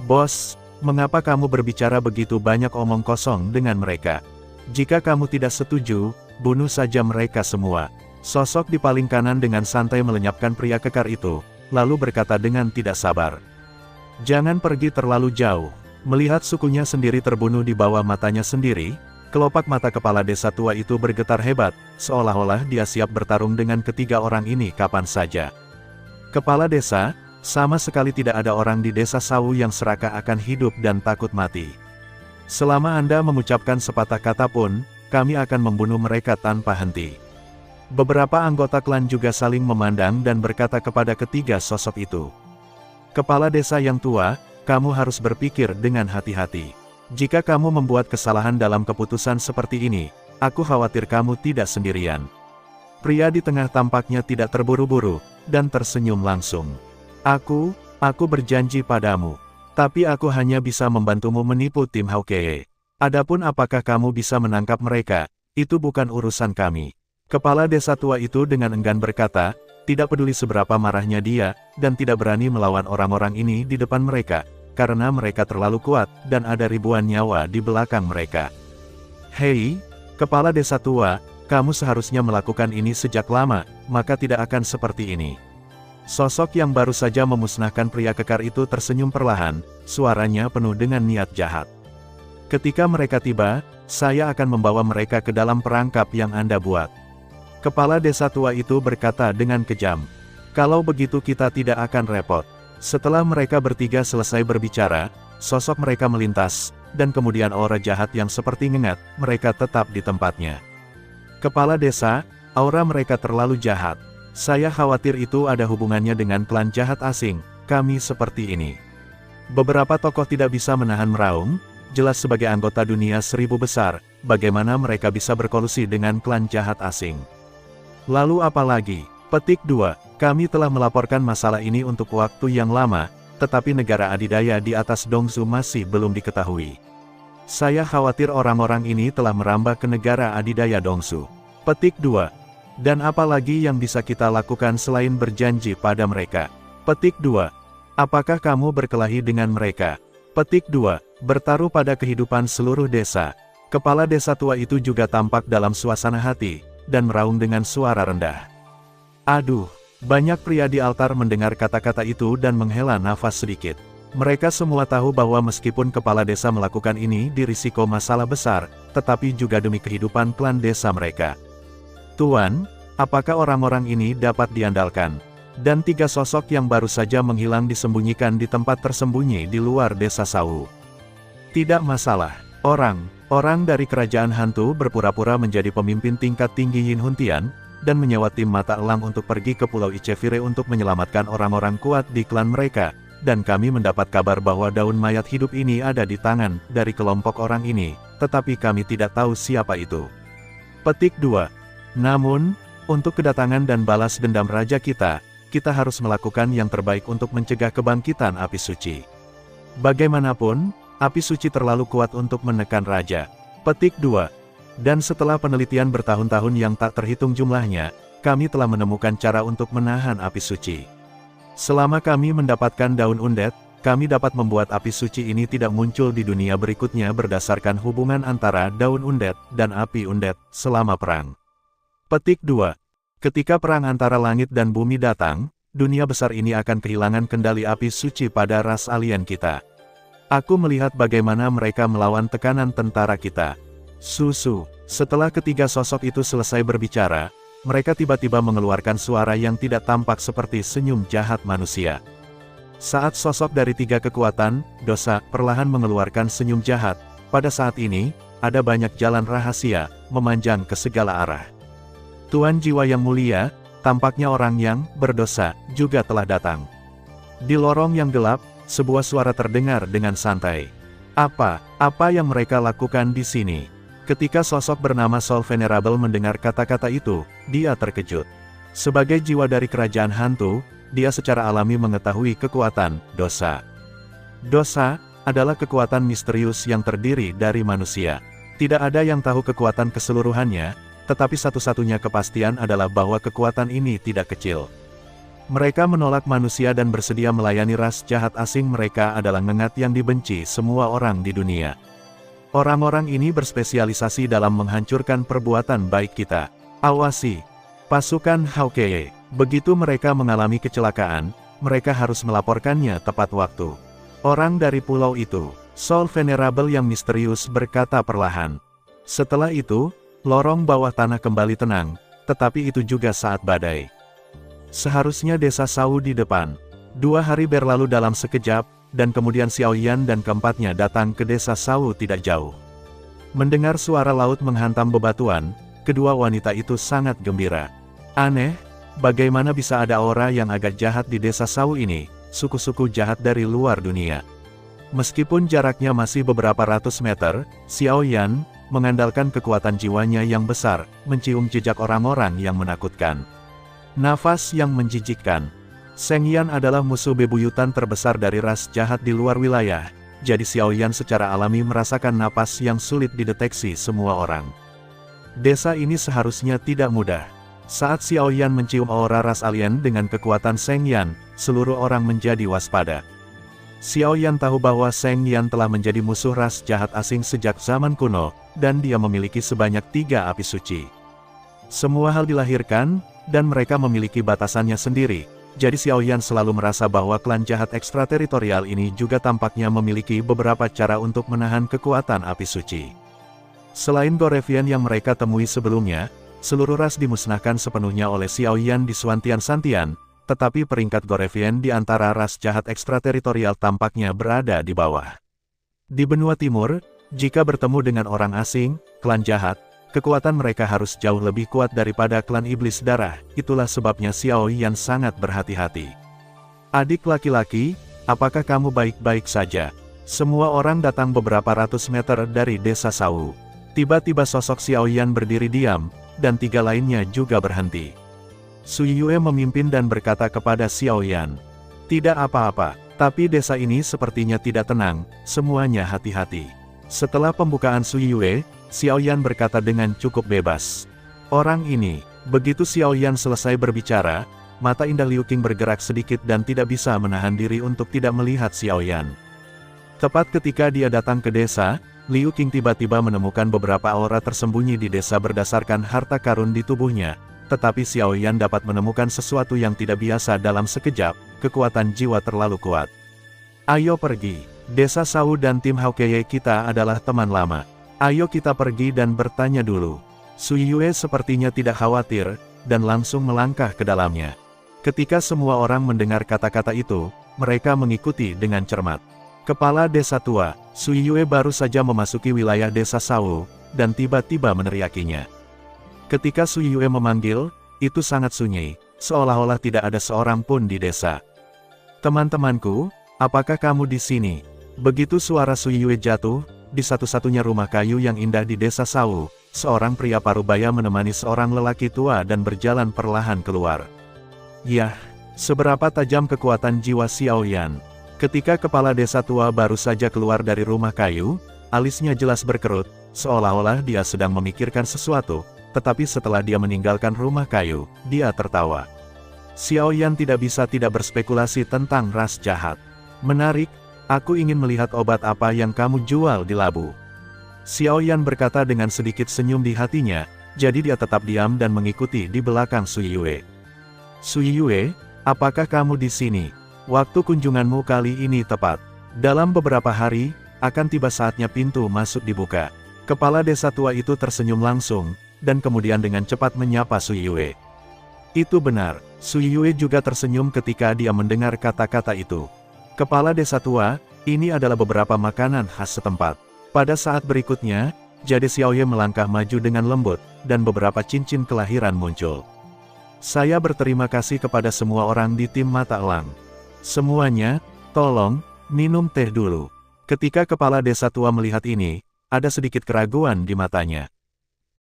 Bos, mengapa kamu berbicara begitu banyak omong kosong dengan mereka? Jika kamu tidak setuju, bunuh saja mereka semua. Sosok di paling kanan dengan santai melenyapkan pria kekar itu, lalu berkata dengan tidak sabar. Jangan pergi terlalu jauh. Melihat sukunya sendiri terbunuh di bawah matanya sendiri, kelopak mata kepala desa tua itu bergetar hebat, seolah-olah dia siap bertarung dengan ketiga orang ini kapan saja. Kepala desa, sama sekali tidak ada orang di desa Shao yang serakah akan hidup dan takut mati. Selama Anda mengucapkan sepatah kata pun, kami akan membunuh mereka tanpa henti. Beberapa anggota klan juga saling memandang dan berkata kepada ketiga sosok itu. Kepala desa yang tua, kamu harus berpikir dengan hati-hati. Jika kamu membuat kesalahan dalam keputusan seperti ini, aku khawatir kamu tidak sendirian. Pria di tengah tampaknya tidak terburu-buru, dan tersenyum langsung. Aku berjanji padamu. Tapi aku hanya bisa membantumu menipu tim Hawkeye. Adapun apakah kamu bisa menangkap mereka, itu bukan urusan kami. Kepala desa tua itu dengan enggan berkata, tidak peduli seberapa marahnya dia, dan tidak berani melawan orang-orang ini di depan mereka, karena mereka terlalu kuat, dan ada ribuan nyawa di belakang mereka. Hei, kepala desa tua, kamu seharusnya melakukan ini sejak lama, maka tidak akan seperti ini. Sosok yang baru saja memusnahkan pria kekar itu tersenyum perlahan, suaranya penuh dengan niat jahat. Ketika mereka tiba, saya akan membawa mereka ke dalam perangkap yang Anda buat. Kepala desa tua itu berkata dengan kejam. Kalau begitu kita tidak akan repot. Setelah mereka bertiga selesai berbicara, sosok mereka melintas, dan kemudian aura jahat yang seperti ngengat, mereka tetap di tempatnya. Kepala desa, aura mereka terlalu jahat. Saya khawatir itu ada hubungannya dengan klan jahat asing, kami seperti ini. Beberapa tokoh tidak bisa menahan meraung, jelas sebagai anggota dunia 1000 besar, bagaimana mereka bisa berkolusi dengan klan jahat asing. Lalu apa lagi? Petik 2, kami telah melaporkan masalah ini untuk waktu yang lama, tetapi negara adidaya di atas Dongsu masih belum diketahui. Saya khawatir orang-orang ini telah merambah ke negara adidaya Dongsu. Petik 2. Dan apa lagi yang bisa kita lakukan selain berjanji pada mereka? Petik 2. Apakah kamu berkelahi dengan mereka? Petik 2. Bertaruh pada kehidupan seluruh desa. Kepala desa tua itu juga tampak dalam suasana hati, dan meraung dengan suara rendah. Aduh, Banyak pria di altar mendengar kata-kata itu dan menghela nafas sedikit. Mereka semua tahu bahwa meskipun kepala desa melakukan ini di risiko masalah besar, tetapi juga demi kehidupan klan desa mereka. Tuan, apakah orang-orang ini dapat diandalkan? Dan 3 sosok yang baru saja menghilang disembunyikan di tempat tersembunyi di luar desa Sau. Tidak masalah. Orang dari kerajaan hantu berpura-pura menjadi pemimpin tingkat tinggi Yin Huntian, dan menyewa tim mata elang untuk pergi ke Pulau Ichevire untuk menyelamatkan orang-orang kuat di klan mereka, dan kami mendapat kabar bahwa daun mayat hidup ini ada di tangan dari kelompok orang ini, tetapi kami tidak tahu siapa itu. Petik 2. Namun, untuk kedatangan dan balas dendam raja kita harus melakukan yang terbaik untuk mencegah kebangkitan api suci. Bagaimanapun, api suci terlalu kuat untuk menekan raja. Petik 2. Dan setelah penelitian bertahun-tahun yang tak terhitung jumlahnya, kami telah menemukan cara untuk menahan api suci. Selama kami mendapatkan daun undet, kami dapat membuat api suci ini tidak muncul di dunia berikutnya berdasarkan hubungan antara daun undet dan api undet selama perang. Petik 2. Ketika perang antara langit dan bumi datang, dunia besar ini akan kehilangan kendali api suci pada ras alien kita. Aku melihat bagaimana mereka melawan tekanan tentara kita. Setelah ketiga sosok itu selesai berbicara, mereka tiba-tiba mengeluarkan suara yang tidak tampak seperti senyum jahat manusia. Saat sosok dari 3 kekuatan, dosa, perlahan mengeluarkan senyum jahat, pada saat ini, ada banyak jalan rahasia, memanjang ke segala arah. Tuan jiwa yang mulia, tampaknya orang yang berdosa juga telah datang. Di lorong yang gelap, sebuah suara terdengar dengan santai. Apa yang mereka lakukan di sini? Ketika sosok bernama Soul Venerable mendengar kata-kata itu, dia terkejut. Sebagai jiwa dari kerajaan hantu, dia secara alami mengetahui kekuatan dosa. Dosa adalah kekuatan misterius yang terdiri dari manusia. Tidak ada yang tahu kekuatan keseluruhannya, tetapi satu-satunya kepastian adalah bahwa kekuatan ini tidak kecil. Mereka menolak manusia dan bersedia melayani ras jahat asing. Mereka adalah ngengat yang dibenci semua orang di dunia. Orang-orang ini berspesialisasi dalam menghancurkan perbuatan baik kita. Awasi pasukan Hawkeye. Begitu mereka mengalami kecelakaan, mereka harus melaporkannya tepat waktu. Orang dari pulau itu, Soul Venerable yang misterius berkata perlahan. Setelah itu, lorong bawah tanah kembali tenang, tetapi itu juga saat badai. Seharusnya desa Sau di depan. 2 hari berlalu dalam sekejap, dan kemudian Xiao Yan dan keempatnya datang ke desa Sau tidak jauh. Mendengar suara laut menghantam bebatuan, kedua wanita itu sangat gembira. Aneh, bagaimana bisa ada aura yang agak jahat di desa Sau ini, suku-suku jahat dari luar dunia. Meskipun jaraknya masih beberapa ratus meter, Xiao Yan, mengandalkan kekuatan jiwanya yang besar, mencium jejak orang-orang yang menakutkan. Nafas yang menjijikkan. Seng Yan adalah musuh bebuyutan terbesar dari ras jahat di luar wilayah, jadi Xiao Yan secara alami merasakan napas yang sulit dideteksi semua orang. Desa ini seharusnya tidak mudah. Saat Xiao Yan mencium aura ras alien dengan kekuatan Seng Yan, seluruh orang menjadi waspada. Xiao Yan tahu bahwa Seng Yan telah menjadi musuh ras jahat asing sejak zaman kuno, dan dia memiliki sebanyak 3 api suci. Semua hal dilahirkan, dan mereka memiliki batasannya sendiri. Jadi Xiao Yan selalu merasa bahwa klan jahat ekstrateritorial ini juga tampaknya memiliki beberapa cara untuk menahan kekuatan api suci. Selain Gorevian yang mereka temui sebelumnya, seluruh ras dimusnahkan sepenuhnya oleh Xiao Yan di Suantian Santian, tetapi peringkat Gorevian di antara ras jahat ekstrateritorial tampaknya berada di bawah. Di benua timur, jika bertemu dengan orang asing, klan jahat, kekuatan mereka harus jauh lebih kuat daripada klan iblis darah, itulah sebabnya Xiao Yan sangat berhati-hati. Adik laki-laki, apakah kamu baik-baik saja? Semua orang datang beberapa ratus meter dari desa Sau. Tiba-tiba sosok Xiao Yan berdiri diam, dan 3 lainnya juga berhenti. Sui Yue memimpin dan berkata kepada Xiao Yan, "Tidak apa-apa, tapi desa ini sepertinya tidak tenang, semuanya hati-hati." Setelah pembukaan Sui Yue, Xiao Yan berkata dengan cukup bebas. Orang ini, begitu Xiao Yan selesai berbicara, mata indah Liu Qing bergerak sedikit dan tidak bisa menahan diri untuk tidak melihat Xiao Yan. Tepat ketika dia datang ke desa, Liu Qing tiba-tiba menemukan beberapa aura tersembunyi di desa berdasarkan harta karun di tubuhnya, tetapi Xiao Yan dapat menemukan sesuatu yang tidak biasa dalam sekejap, kekuatan jiwa terlalu kuat. Ayo pergi. Desa Sau dan tim Hawkeye kita adalah teman lama. Ayo kita pergi dan bertanya dulu. Sui Yue sepertinya tidak khawatir, dan langsung melangkah ke dalamnya. Ketika semua orang mendengar kata-kata itu, mereka mengikuti dengan cermat. Kepala desa tua, Sui Yue baru saja memasuki wilayah desa Sau, dan tiba-tiba meneriakinya. Ketika Sui Yue memanggil, itu sangat sunyi, seolah-olah tidak ada seorang pun di desa. Teman-temanku, apakah kamu di sini? Begitu suara Sui Yue jatuh, di satu-satunya rumah kayu yang indah di desa Sau, seorang pria parubaya menemani seorang lelaki tua dan berjalan perlahan keluar. Yah, seberapa tajam kekuatan jiwa Xiao Yan. Ketika kepala desa tua baru saja keluar dari rumah kayu, alisnya jelas berkerut, seolah-olah dia sedang memikirkan sesuatu, tetapi setelah dia meninggalkan rumah kayu, dia tertawa. Xiao Yan tidak bisa tidak berspekulasi tentang ras jahat. Menarik, aku ingin melihat obat apa yang kamu jual di labu. Xiao Yan berkata dengan sedikit senyum di hatinya, jadi dia tetap diam dan mengikuti di belakang Sui Yue. Sui Yue, apakah kamu di sini? Waktu kunjunganmu kali ini tepat. Dalam beberapa hari, akan tiba saatnya pintu masuk dibuka. Kepala desa tua itu tersenyum langsung, dan kemudian dengan cepat menyapa Sui Yue. Itu benar, Sui Yue juga tersenyum ketika dia mendengar kata-kata itu. Kepala desa tua, ini adalah beberapa makanan khas setempat. Pada saat berikutnya, jadi Xiao Ye melangkah maju dengan lembut, dan beberapa cincin kelahiran muncul. Saya berterima kasih kepada semua orang di tim Mata Elang. Semuanya, tolong, minum teh dulu. Ketika kepala desa tua melihat ini, ada sedikit keraguan di matanya.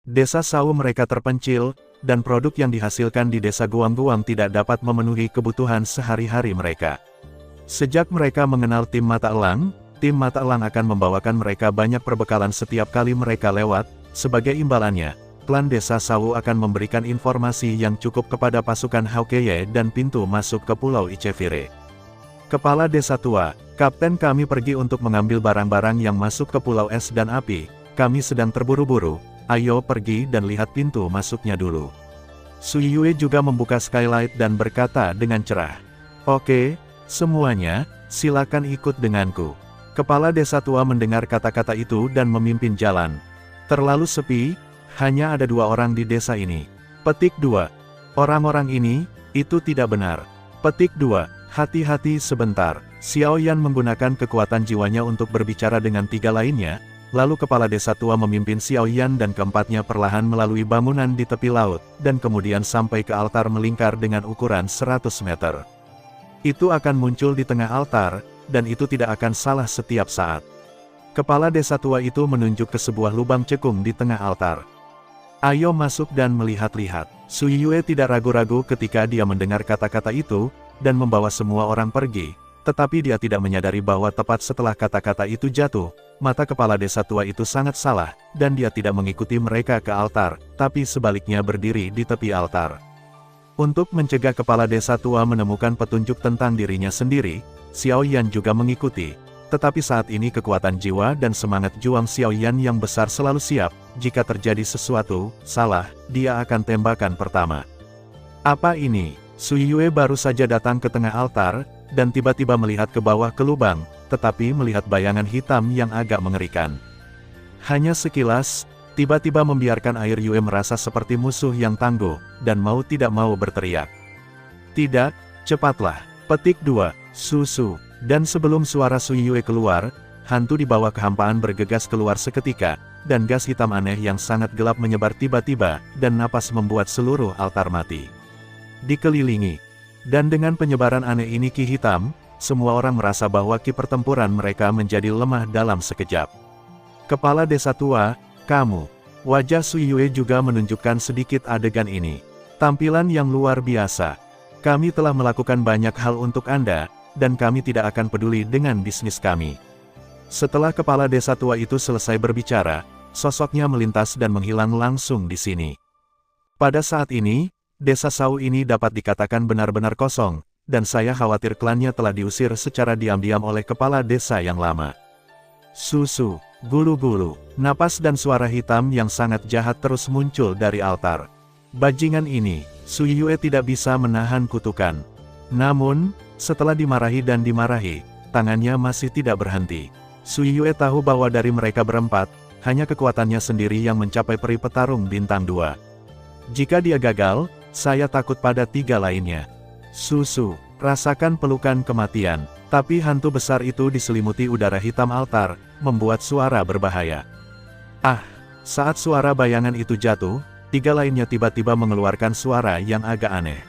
Desa Sau mereka terpencil, dan produk yang dihasilkan di desa Guang-Guang tidak dapat memenuhi kebutuhan sehari-hari mereka. Sejak mereka mengenal tim Mata Elang akan membawakan mereka banyak perbekalan setiap kali mereka lewat. Sebagai imbalannya, klan desa Sau akan memberikan informasi yang cukup kepada pasukan Hawkeye dan pintu masuk ke Pulau Ichevire. Kepala desa tua, Kapten kami pergi untuk mengambil barang-barang yang masuk ke Pulau Es dan Api. Kami sedang terburu-buru, ayo pergi dan lihat pintu masuknya dulu. Sui Yue juga membuka skylight dan berkata dengan cerah. Oke, semuanya, silakan ikut denganku. Kepala desa tua mendengar kata-kata itu dan memimpin jalan. Terlalu sepi, hanya ada 2 orang di desa ini. Petik 2. Orang-orang ini, itu tidak benar. Petik 2. Hati-hati sebentar. Xiao Yan menggunakan kekuatan jiwanya untuk berbicara dengan 3 lainnya, lalu kepala desa tua memimpin Xiao Yan dan keempatnya perlahan melalui bangunan di tepi laut, dan kemudian sampai ke altar melingkar dengan ukuran 100 meter. Itu akan muncul di tengah altar, dan itu tidak akan salah setiap saat. Kepala desa tua itu menunjuk ke sebuah lubang cekung di tengah altar. Ayo masuk dan melihat-lihat. Sui Yue tidak ragu-ragu ketika dia mendengar kata-kata itu, dan membawa semua orang pergi. Tetapi dia tidak menyadari bahwa tepat setelah kata-kata itu jatuh, mata kepala desa tua itu sangat salah, dan dia tidak mengikuti mereka ke altar, tapi sebaliknya berdiri di tepi altar. Untuk mencegah kepala desa tua menemukan petunjuk tentang dirinya sendiri, Xiao Yan juga mengikuti, tetapi saat ini kekuatan jiwa dan semangat juang Xiao Yan yang besar selalu siap, jika terjadi sesuatu salah, dia akan tembakan pertama. Apa ini? Sui Yue baru saja datang ke tengah altar, dan tiba-tiba melihat ke bawah ke lubang, tetapi melihat bayangan hitam yang agak mengerikan. Hanya sekilas, tiba-tiba membiarkan air Yue merasa seperti musuh yang tangguh, dan mau tidak mau berteriak. Tidak, cepatlah. Petik 2. Susu. Dan sebelum suara Sui Yue keluar, hantu di bawah kehampaan bergegas keluar seketika, dan gas hitam aneh yang sangat gelap menyebar tiba-tiba, dan napas membuat seluruh altar mati. Dikelilingi. Dan dengan penyebaran aneh ini ki hitam, semua orang merasa bahwa ki pertempuran mereka menjadi lemah dalam sekejap. Kepala desa tua, kamu. Wajah Sui Yue juga menunjukkan sedikit adegan ini. Tampilan yang luar biasa. Kami telah melakukan banyak hal untuk Anda, dan kami tidak akan peduli dengan bisnis kami. Setelah kepala desa tua itu selesai berbicara, sosoknya melintas dan menghilang langsung di sini. Pada saat ini, desa Sau ini dapat dikatakan benar-benar kosong, dan saya khawatir klannya telah diusir secara diam-diam oleh kepala desa yang lama. Susu, gulu-gulu, napas dan suara hitam yang sangat jahat terus muncul dari altar. Bajingan ini, Sui Yue tidak bisa menahan kutukan. Namun, setelah dimarahi dan dimarahi, tangannya masih tidak berhenti. Sui Yue tahu bahwa dari mereka berempat, hanya kekuatannya sendiri yang mencapai peri petarung bintang 2. Jika dia gagal, saya takut pada 3 lainnya. Susu, rasakan pelukan kematian. Tapi hantu besar itu diselimuti udara hitam altar, membuat suara berbahaya. Ah, saat suara bayangan itu jatuh, 3 lainnya tiba-tiba mengeluarkan suara yang agak aneh.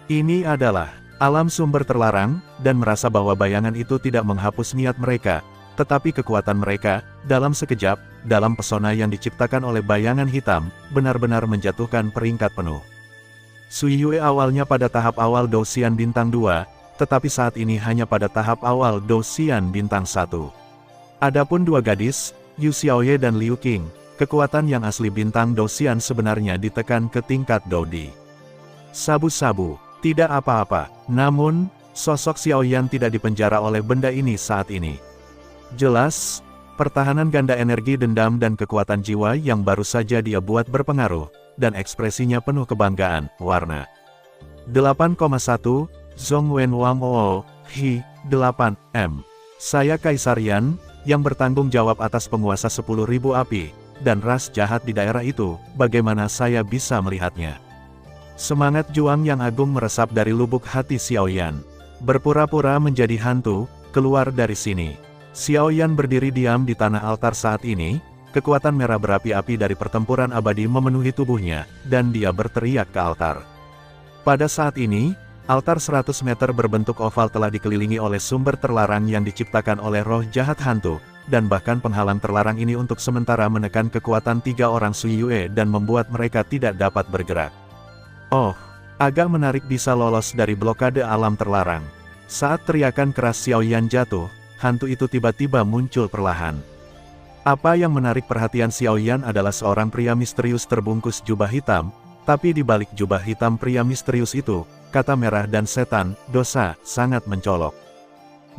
Ini adalah alam sumber terlarang, dan merasa bahwa bayangan itu tidak menghapus niat mereka, tetapi kekuatan mereka, dalam sekejap, dalam pesona yang diciptakan oleh bayangan hitam, benar-benar menjatuhkan peringkat penuh. Sui Yue awalnya pada tahap awal Douxian bintang 2, tetapi saat ini hanya pada tahap awal Douxian bintang 1. Adapun 2 gadis, Yu Xiaoye dan Liu Qing, kekuatan yang asli bintang Douxian sebenarnya ditekan ke tingkat Doudi. Sabu-sabu, tidak apa-apa, namun, sosok Xiaoyan tidak dipenjara oleh benda ini saat ini. Jelas, pertahanan ganda energi dendam dan kekuatan jiwa yang baru saja dia buat berpengaruh, dan ekspresinya penuh kebanggaan, warna. 8,1, Zhongwen Wang Oo, Hi, 8M. Saya Kaisar Yan, yang bertanggung jawab atas penguasa 10.000 api, dan ras jahat di daerah itu, bagaimana saya bisa melihatnya? Semangat juang yang agung meresap dari lubuk hati Xiaoyan. Berpura-pura menjadi hantu, keluar dari sini. Xiaoyan berdiri diam di tanah altar saat ini, kekuatan merah berapi-api dari pertempuran abadi memenuhi tubuhnya, dan dia berteriak ke altar. Pada saat ini, altar 100 meter berbentuk oval telah dikelilingi oleh sumber terlarang yang diciptakan oleh roh jahat hantu, dan bahkan penghalang terlarang ini untuk sementara menekan kekuatan 3 orang Sui Yue dan membuat mereka tidak dapat bergerak. Oh, agak menarik bisa lolos dari blokade alam terlarang. Saat teriakan keras Xiaoyan jatuh, hantu itu tiba-tiba muncul perlahan. Apa yang menarik perhatian Xiaoyan adalah seorang pria misterius terbungkus jubah hitam, tapi di balik jubah hitam pria misterius itu, kata merah dan setan, dosa, sangat mencolok.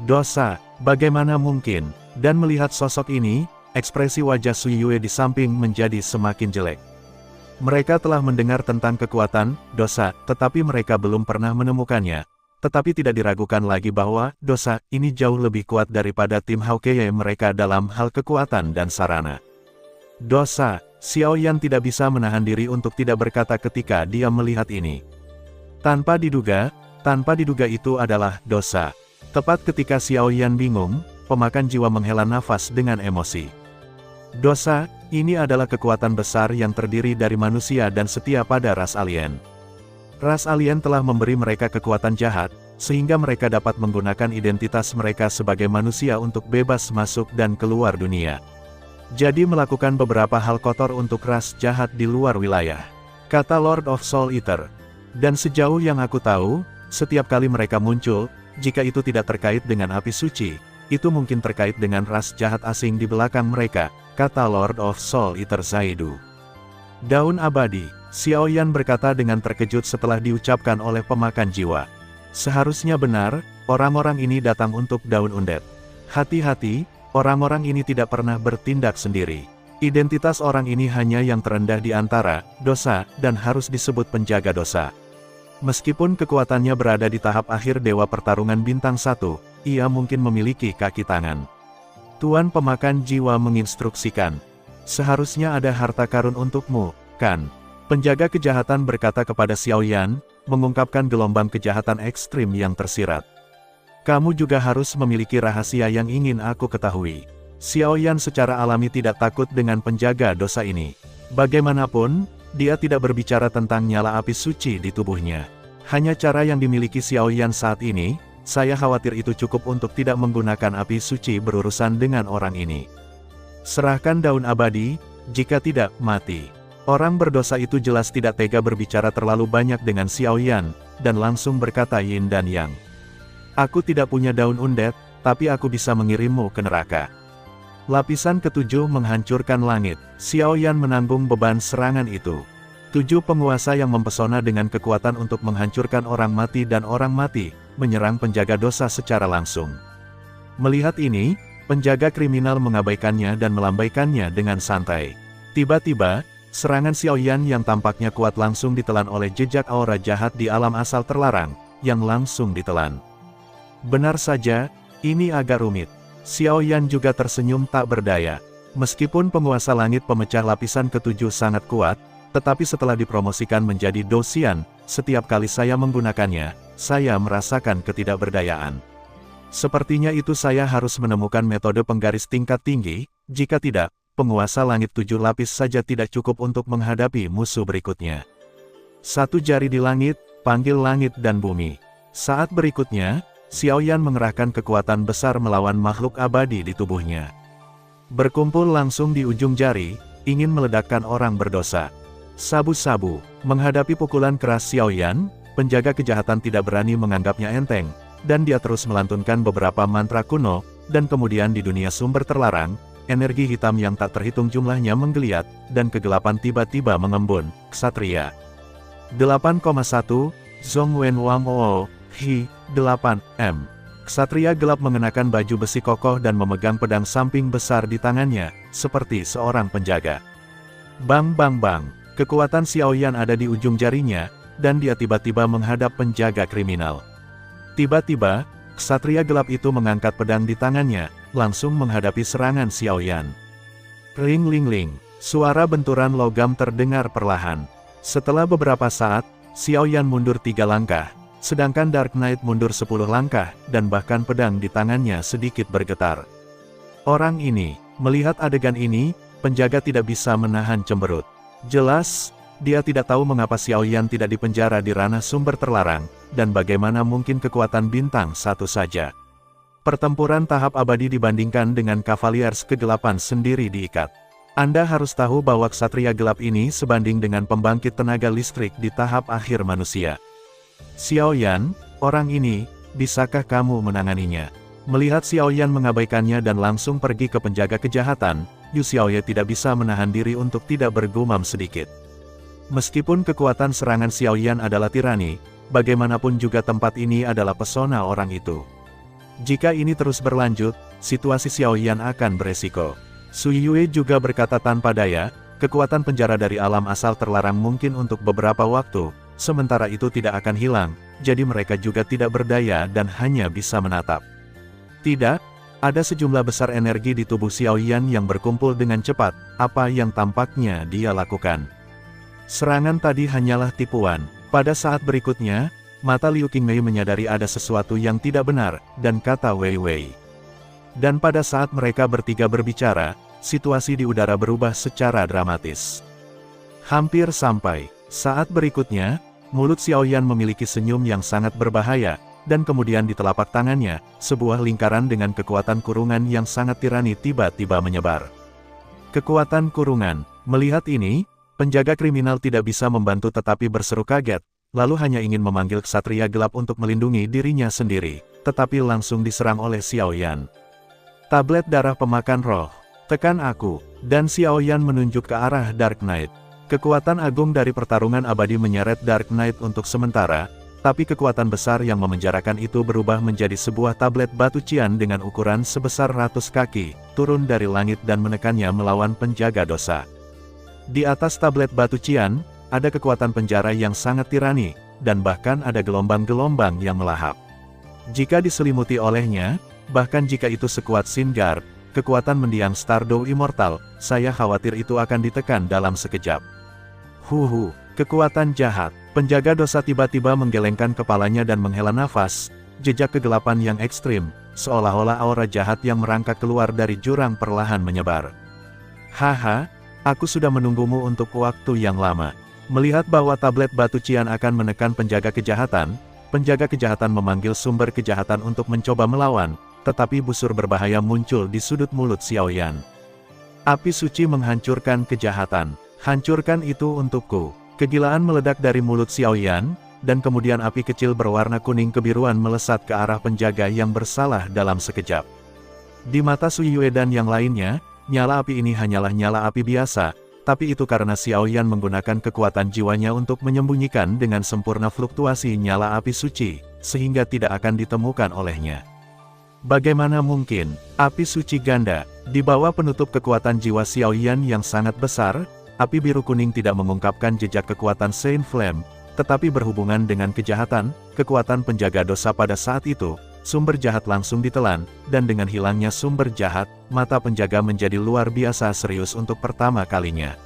Dosa, bagaimana mungkin? Dan melihat sosok ini, ekspresi wajah Sui Yue di samping menjadi semakin jelek. Mereka telah mendengar tentang kekuatan, dosa, tetapi mereka belum pernah menemukannya. Tetapi tidak diragukan lagi bahwa, dosa, ini jauh lebih kuat daripada tim Hawkeye mereka dalam hal kekuatan dan sarana. Dosa, Xiaoyan tidak bisa menahan diri untuk tidak berkata ketika dia melihat ini. Tanpa diduga itu adalah dosa. Tepat ketika Xiaoyan bingung, pemakan jiwa menghela nafas dengan emosi. Dosa, ini adalah kekuatan besar yang terdiri dari manusia dan setia pada ras alien. Ras alien telah memberi mereka kekuatan jahat, sehingga mereka dapat menggunakan identitas mereka sebagai manusia untuk bebas masuk dan keluar dunia. Jadi melakukan beberapa hal kotor untuk ras jahat di luar wilayah, kata Lord of Soul Eater. Dan sejauh yang aku tahu, setiap kali mereka muncul, jika itu tidak terkait dengan api suci, itu mungkin terkait dengan ras jahat asing di belakang mereka, kata Lord of Soul Eater Zaidu. Daun abadi, Xiaoyan berkata dengan terkejut setelah diucapkan oleh pemakan jiwa. Seharusnya benar, orang-orang ini datang untuk daun undead. Hati-hati, orang-orang ini tidak pernah bertindak sendiri. Identitas orang ini hanya yang terendah di antara dosa, dan harus disebut penjaga dosa. Meskipun kekuatannya berada di tahap akhir Dewa Pertarungan Bintang 1, ia mungkin memiliki kaki tangan. Tuan pemakan jiwa menginstruksikan. Seharusnya ada harta karun untukmu, kan? Penjaga kejahatan berkata kepada Xiaoyan, mengungkapkan gelombang kejahatan ekstrim yang tersirat. Kamu juga harus memiliki rahasia yang ingin aku ketahui. Xiaoyan secara alami tidak takut dengan penjaga dosa ini. Bagaimanapun, dia tidak berbicara tentang nyala api suci di tubuhnya. Hanya cara yang dimiliki Xiaoyan saat ini, saya khawatir itu cukup untuk tidak menggunakan api suci berurusan dengan orang ini. Serahkan daun abadi, jika tidak, mati. Orang berdosa itu jelas tidak tega berbicara terlalu banyak dengan Xiaoyan, dan langsung berkata yin dan yang. Aku tidak punya daun undead, tapi aku bisa mengirimmu ke neraka. Lapisan ketujuh menghancurkan langit, Xiaoyan menanggung beban serangan itu. 7 penguasa yang mempesona dengan kekuatan untuk menghancurkan orang mati dan orang mati, menyerang penjaga dosa secara langsung. Melihat ini, penjaga kriminal mengabaikannya dan melambaikannya dengan santai. Tiba-tiba, Serangan Xiaoyan yang tampaknya kuat langsung ditelan oleh jejak aura jahat di alam asal terlarang, yang langsung ditelan. Benar saja, ini agak rumit. Xiaoyan juga tersenyum tak berdaya. Meskipun penguasa langit pemecah lapisan ketujuh sangat kuat, tetapi setelah dipromosikan menjadi Dosian, setiap kali saya menggunakannya, saya merasakan ketidakberdayaan. Sepertinya itu saya harus menemukan metode penggaris tingkat tinggi, jika tidak, penguasa langit 7 lapis saja tidak cukup untuk menghadapi musuh berikutnya. Satu jari di langit, panggil langit dan bumi. Saat berikutnya, Xiaoyan mengerahkan kekuatan besar melawan makhluk abadi di tubuhnya. Berkumpul langsung di ujung jari, ingin meledakkan orang berdosa. Sabu-sabu, menghadapi pukulan keras Xiaoyan, penjaga kejahatan tidak berani menganggapnya enteng, dan dia terus melantunkan beberapa mantra kuno, dan kemudian di dunia sumber terlarang, energi hitam yang tak terhitung jumlahnya menggeliat, dan kegelapan tiba-tiba mengembun. Ksatria 8,1, Zhongwen Wang Oo, Hi, 8, M. Ksatria gelap mengenakan baju besi kokoh dan memegang pedang samping besar di tangannya, seperti seorang penjaga. Bang bang bang, kekuatan Xiaoyan ada di ujung jarinya, dan dia tiba-tiba menghadap penjaga kriminal. Tiba-tiba, Ksatria gelap itu mengangkat pedang di tangannya, langsung menghadapi serangan Xiaoyan. Ring ling ling, suara benturan logam terdengar perlahan. Setelah beberapa saat, Xiaoyan mundur 3 langkah, sedangkan Dark Knight mundur 10 langkah, dan bahkan pedang di tangannya sedikit bergetar. Orang ini, melihat adegan ini, penjaga tidak bisa menahan cemberut. Jelas, dia tidak tahu mengapa Xiaoyan tidak dipenjara di ranah sumber terlarang, dan bagaimana mungkin kekuatan bintang 1 saja. Pertempuran tahap abadi dibandingkan dengan Cavaliers kegelapan sendiri diikat. Anda harus tahu bahwa Ksatria gelap ini sebanding dengan pembangkit tenaga listrik di tahap akhir manusia. Xiaoyan, orang ini, bisakah kamu menanganinya? Melihat Xiaoyan mengabaikannya dan langsung pergi ke penjaga kejahatan, Yu Xiaoye tidak bisa menahan diri untuk tidak bergumam sedikit. Meskipun kekuatan serangan Xiaoyan adalah tirani, bagaimanapun juga tempat ini adalah pesona orang itu. Jika ini terus berlanjut, situasi Xiaoyan akan beresiko. Sui Yue juga berkata tanpa daya, kekuatan penjara dari alam asal terlarang mungkin untuk beberapa waktu, sementara itu tidak akan hilang, jadi mereka juga tidak berdaya dan hanya bisa menatap. Tidak, ada sejumlah besar energi di tubuh Xiaoyan yang berkumpul dengan cepat, apa yang tampaknya dia lakukan. Serangan tadi hanyalah tipuan. Pada saat berikutnya, mata Liu Qingmei menyadari ada sesuatu yang tidak benar, dan kata Wei Wei. Dan pada saat mereka bertiga berbicara, situasi di udara berubah secara dramatis. Hampir sampai saat berikutnya, mulut Xiaoyan memiliki senyum yang sangat berbahaya, dan kemudian di telapak tangannya, sebuah lingkaran dengan kekuatan kurungan yang sangat tirani tiba-tiba menyebar. Kekuatan kurungan, melihat ini, penjaga kriminal tidak bisa membantu tetapi berseru kaget, lalu hanya ingin memanggil Ksatria gelap untuk melindungi dirinya sendiri, tetapi langsung diserang oleh Xiaoyan. Tablet darah pemakan roh, tekan aku, dan Xiaoyan menunjuk ke arah Dark Knight. Kekuatan agung dari pertarungan abadi menyeret Dark Knight untuk sementara, tapi kekuatan besar yang memenjarakan itu berubah menjadi sebuah tablet batu cian dengan ukuran sebesar 100 kaki, turun dari langit dan menekannya melawan penjaga dosa. Di atas tablet batu cian, ada kekuatan penjara yang sangat tirani, dan bahkan ada gelombang-gelombang yang melahap. Jika diselimuti olehnya, bahkan jika itu sekuat Singard, kekuatan mendiang Stardew Immortal, saya khawatir itu akan ditekan dalam sekejap. Huhu, kekuatan jahat. Penjaga dosa tiba-tiba menggelengkan kepalanya dan menghela nafas, jejak kegelapan yang ekstrim, seolah-olah aura jahat yang merangkak keluar dari jurang perlahan menyebar. Haha, aku sudah menunggumu untuk waktu yang lama. Melihat bahwa tablet batu cian akan menekan penjaga kejahatan memanggil sumber kejahatan untuk mencoba melawan, tetapi busur berbahaya muncul di sudut mulut Xiaoyan. Api suci menghancurkan kejahatan. Hancurkan itu untukku. Kegilaan meledak dari mulut Xiaoyan, dan kemudian api kecil berwarna kuning kebiruan melesat ke arah penjaga yang bersalah dalam sekejap. Di mata Sui Yue dan yang lainnya, nyala api ini hanyalah nyala api biasa, tapi itu karena Xiaoyan menggunakan kekuatan jiwanya untuk menyembunyikan dengan sempurna fluktuasi nyala api suci, sehingga tidak akan ditemukan olehnya. Bagaimana mungkin, api suci ganda, di bawah penutup kekuatan jiwa Xiaoyan yang sangat besar, api biru kuning tidak mengungkapkan jejak kekuatan Saint Flame, tetapi berhubungan dengan kejahatan, kekuatan penjaga dosa pada saat itu, sumber jahat langsung ditelan, dan dengan hilangnya sumber jahat, mata penjaga menjadi luar biasa serius untuk pertama kalinya.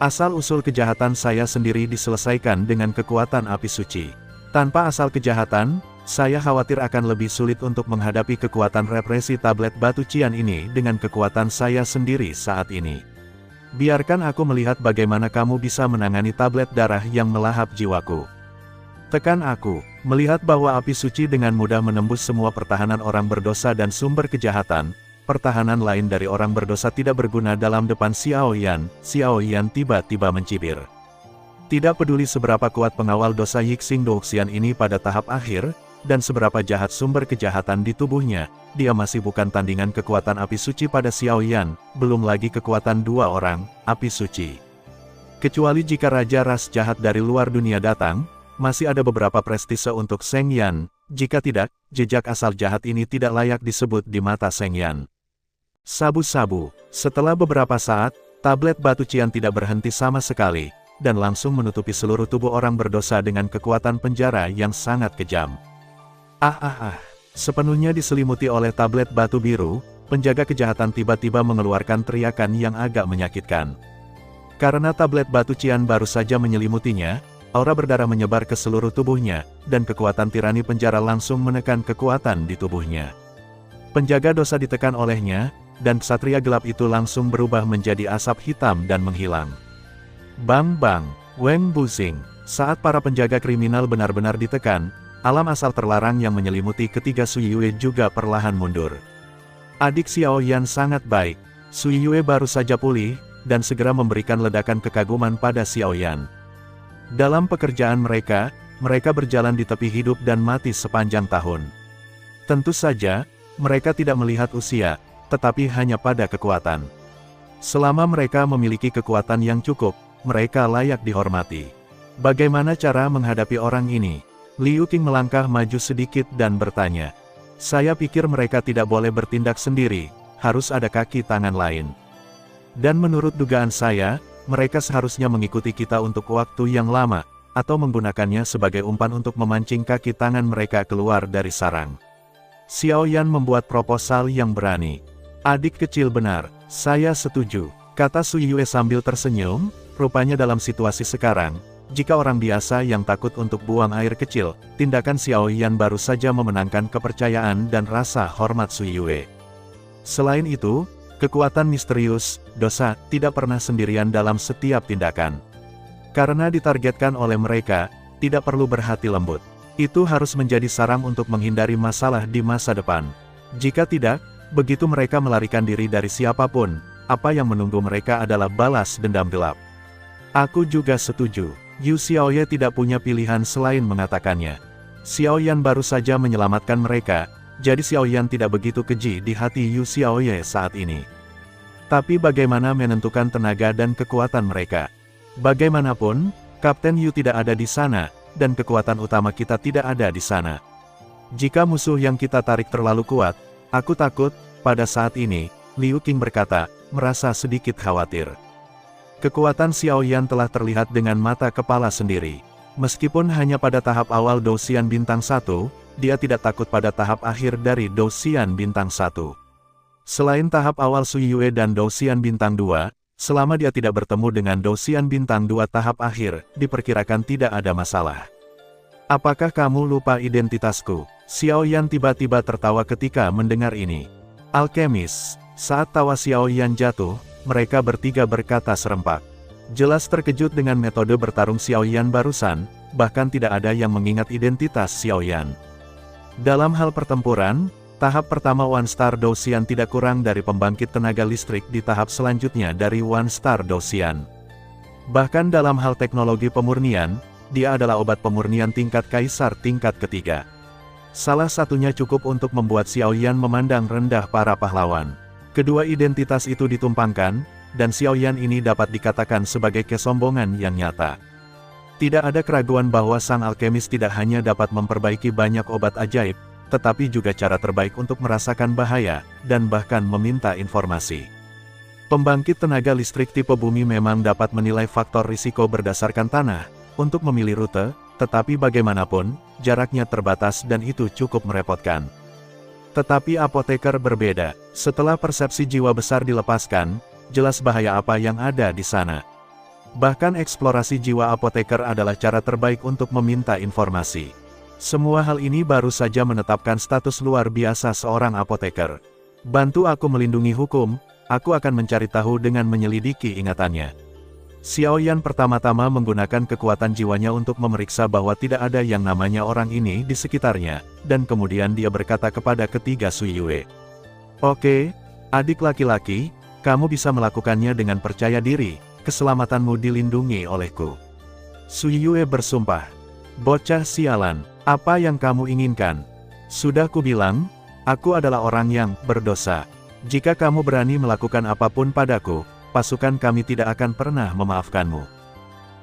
Asal-usul kejahatan saya sendiri diselesaikan dengan kekuatan api suci. Tanpa asal kejahatan, saya khawatir akan lebih sulit untuk menghadapi kekuatan represi tablet batu cian ini dengan kekuatan saya sendiri saat ini. Biarkan aku melihat bagaimana kamu bisa menangani tablet darah yang melahap jiwaku. Tekan aku, melihat bahwa api suci dengan mudah menembus semua pertahanan orang berdosa dan sumber kejahatan. Pertahanan lain dari orang berdosa tidak berguna dalam depan Xiao Yan. Xiao Yan tiba-tiba mencibir. Tidak peduli seberapa kuat pengawal dosa Yixing Douxian ini pada tahap akhir, dan seberapa jahat sumber kejahatan di tubuhnya, dia masih bukan tandingan kekuatan api suci pada Xiao Yan, belum lagi kekuatan dua orang, api suci. Kecuali jika Raja Ras jahat dari luar dunia datang, masih ada beberapa prestise untuk Sheng Yan, jika tidak, jejak asal jahat ini tidak layak disebut di mata Sheng Yan. Sabu-sabu, setelah beberapa saat, tablet batu cian tidak berhenti sama sekali, dan langsung menutupi seluruh tubuh orang berdosa dengan kekuatan penjara yang sangat kejam. Sepenuhnya diselimuti oleh tablet batu biru, penjaga kejahatan tiba-tiba mengeluarkan teriakan yang agak menyakitkan. Karena tablet batu cian baru saja menyelimutinya, aura berdarah menyebar ke seluruh tubuhnya, dan kekuatan tirani penjara langsung menekan kekuatan di tubuhnya. Penjaga dosa ditekan olehnya, dan ksatria gelap itu langsung berubah menjadi asap hitam dan menghilang. Bang, Weng Buzing, saat para penjaga kriminal benar-benar ditekan, alam asal terlarang yang menyelimuti ketiga Sui Yue juga perlahan mundur. Adik Xiao Yan sangat baik, Sui Yue baru saja pulih, dan segera memberikan ledakan kekaguman pada Xiao Yan. Dalam pekerjaan mereka berjalan di tepi hidup dan mati sepanjang tahun. Tentu saja, mereka tidak melihat usia, tetapi hanya pada kekuatan. Selama mereka memiliki kekuatan yang cukup, mereka layak dihormati. Bagaimana cara menghadapi orang ini? Liu Qing melangkah maju sedikit dan bertanya. Saya pikir mereka tidak boleh bertindak sendiri, harus ada kaki tangan lain. Dan menurut dugaan saya, mereka seharusnya mengikuti kita untuk waktu yang lama, atau menggunakannya sebagai umpan untuk memancing kaki tangan mereka keluar dari sarang. Xiao Yan membuat proposal yang berani. Adik kecil benar, saya setuju, kata Sui Yue sambil tersenyum. Rupanya dalam situasi sekarang, jika orang biasa yang takut untuk buang air kecil, tindakan Xiao Yan baru saja memenangkan kepercayaan dan rasa hormat Sui Yue. Selain itu, kekuatan misterius, dosa, tidak pernah sendirian dalam setiap tindakan. Karena ditargetkan oleh mereka, tidak perlu berhati lembut. Itu harus menjadi sarang untuk menghindari masalah di masa depan. Jika tidak, begitu mereka melarikan diri dari siapapun, apa yang menunggu mereka adalah balas dendam gelap. Aku juga setuju. Yu Xiaoye tidak punya pilihan selain mengatakannya. Xiao Yan baru saja menyelamatkan mereka, jadi Xiao Yan tidak begitu keji di hati Yu Xiaoye saat ini. Tapi bagaimana menentukan tenaga dan kekuatan mereka? Bagaimanapun, Kapten Yu tidak ada di sana, dan kekuatan utama kita tidak ada di sana. Jika musuh yang kita tarik terlalu kuat, aku takut, pada saat ini, Liu Qing berkata, merasa sedikit khawatir. Kekuatan Xiao Yan telah terlihat dengan mata kepala sendiri. Meskipun hanya pada tahap awal Douxian Bintang 1, dia tidak takut pada tahap akhir dari Douxian Bintang 1. Selain tahap awal Sui Yue dan Douxian Bintang 2, selama dia tidak bertemu dengan Douxian Bintang 2 tahap akhir, diperkirakan tidak ada masalah. Apakah kamu lupa identitasku? Xiao Yan tiba-tiba tertawa ketika mendengar ini. Alkemis, saat tawa Xiao Yan jatuh, mereka bertiga berkata serempak. Jelas terkejut dengan metode bertarung Xiao Yan barusan, bahkan tidak ada yang mengingat identitas Xiao Yan. Dalam hal pertempuran, tahap pertama One Star Douxian tidak kurang dari pembangkit tenaga listrik di tahap selanjutnya dari One Star Douxian. Bahkan dalam hal teknologi pemurnian, dia adalah obat pemurnian tingkat kaisar tingkat ketiga. Salah satunya cukup untuk membuat Xiao Yan memandang rendah para pahlawan. Kedua identitas itu ditumpangkan, dan Xiao Yan ini dapat dikatakan sebagai kesombongan yang nyata. Tidak ada keraguan bahwa sang alkemis tidak hanya dapat memperbaiki banyak obat ajaib, tetapi juga cara terbaik untuk merasakan bahaya, dan bahkan meminta informasi. Pembangkit tenaga listrik tipe bumi memang dapat menilai faktor risiko berdasarkan tanah, untuk memilih rute, tetapi bagaimanapun, jaraknya terbatas dan itu cukup merepotkan. Tetapi apoteker berbeda. Setelah persepsi jiwa besar dilepaskan, jelas bahaya apa yang ada di sana. Bahkan eksplorasi jiwa apoteker adalah cara terbaik untuk meminta informasi. Semua hal ini baru saja menetapkan status luar biasa seorang apoteker. Bantu aku melindungi hukum, aku akan mencari tahu dengan menyelidiki ingatannya. Xiao Yan pertama-tama menggunakan kekuatan jiwanya untuk memeriksa bahwa tidak ada yang namanya orang ini di sekitarnya, dan kemudian dia berkata kepada ketiga Sui Yue. Oke, adik laki-laki, kamu bisa melakukannya dengan percaya diri, keselamatanmu dilindungi olehku. Sui Yue bersumpah. Bocah sialan, apa yang kamu inginkan? Sudah kubilang, aku adalah orang yang berdosa. Jika kamu berani melakukan apapun padaku, pasukan kami tidak akan pernah memaafkanmu.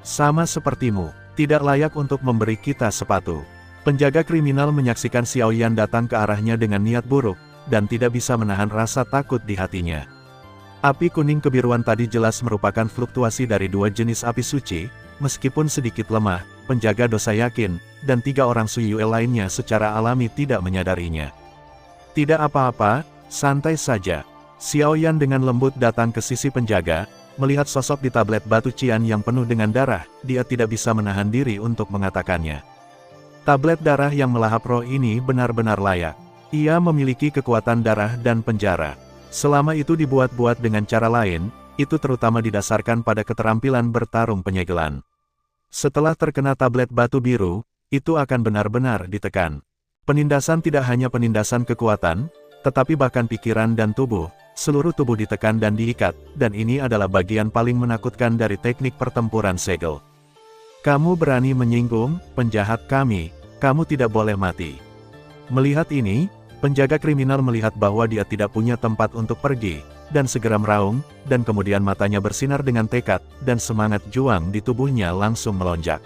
Sama sepertimu, tidak layak untuk memberi kita sepatu. Penjaga kriminal menyaksikan Xiao Yan datang ke arahnya dengan niat buruk, dan tidak bisa menahan rasa takut di hatinya. Api kuning kebiruan tadi jelas merupakan fluktuasi dari dua jenis api suci, meskipun sedikit lemah, penjaga dosa yakin, dan tiga orang Sui Yue lainnya secara alami tidak menyadarinya. Tidak apa-apa, santai saja. Xiao Yan dengan lembut datang ke sisi penjaga, melihat sosok di tablet batu cian yang penuh dengan darah, dia tidak bisa menahan diri untuk mengatakannya. Tablet darah yang melahap roh ini benar-benar layak. Ia memiliki kekuatan darah dan penjara. Selama itu dibuat-buat dengan cara lain, itu terutama didasarkan pada keterampilan bertarung penyegelan. Setelah terkena tablet batu biru, itu akan benar-benar ditekan. Penindasan tidak hanya penindasan kekuatan, tetapi bahkan pikiran dan tubuh. Seluruh tubuh ditekan dan diikat, dan ini adalah bagian paling menakutkan dari teknik pertempuran segel. Kamu berani menyinggung penjahat kami, kamu tidak boleh mati. Melihat ini, penjaga kriminal melihat bahwa dia tidak punya tempat untuk pergi, dan segera meraung, dan kemudian matanya bersinar dengan tekad, dan semangat juang di tubuhnya langsung melonjak.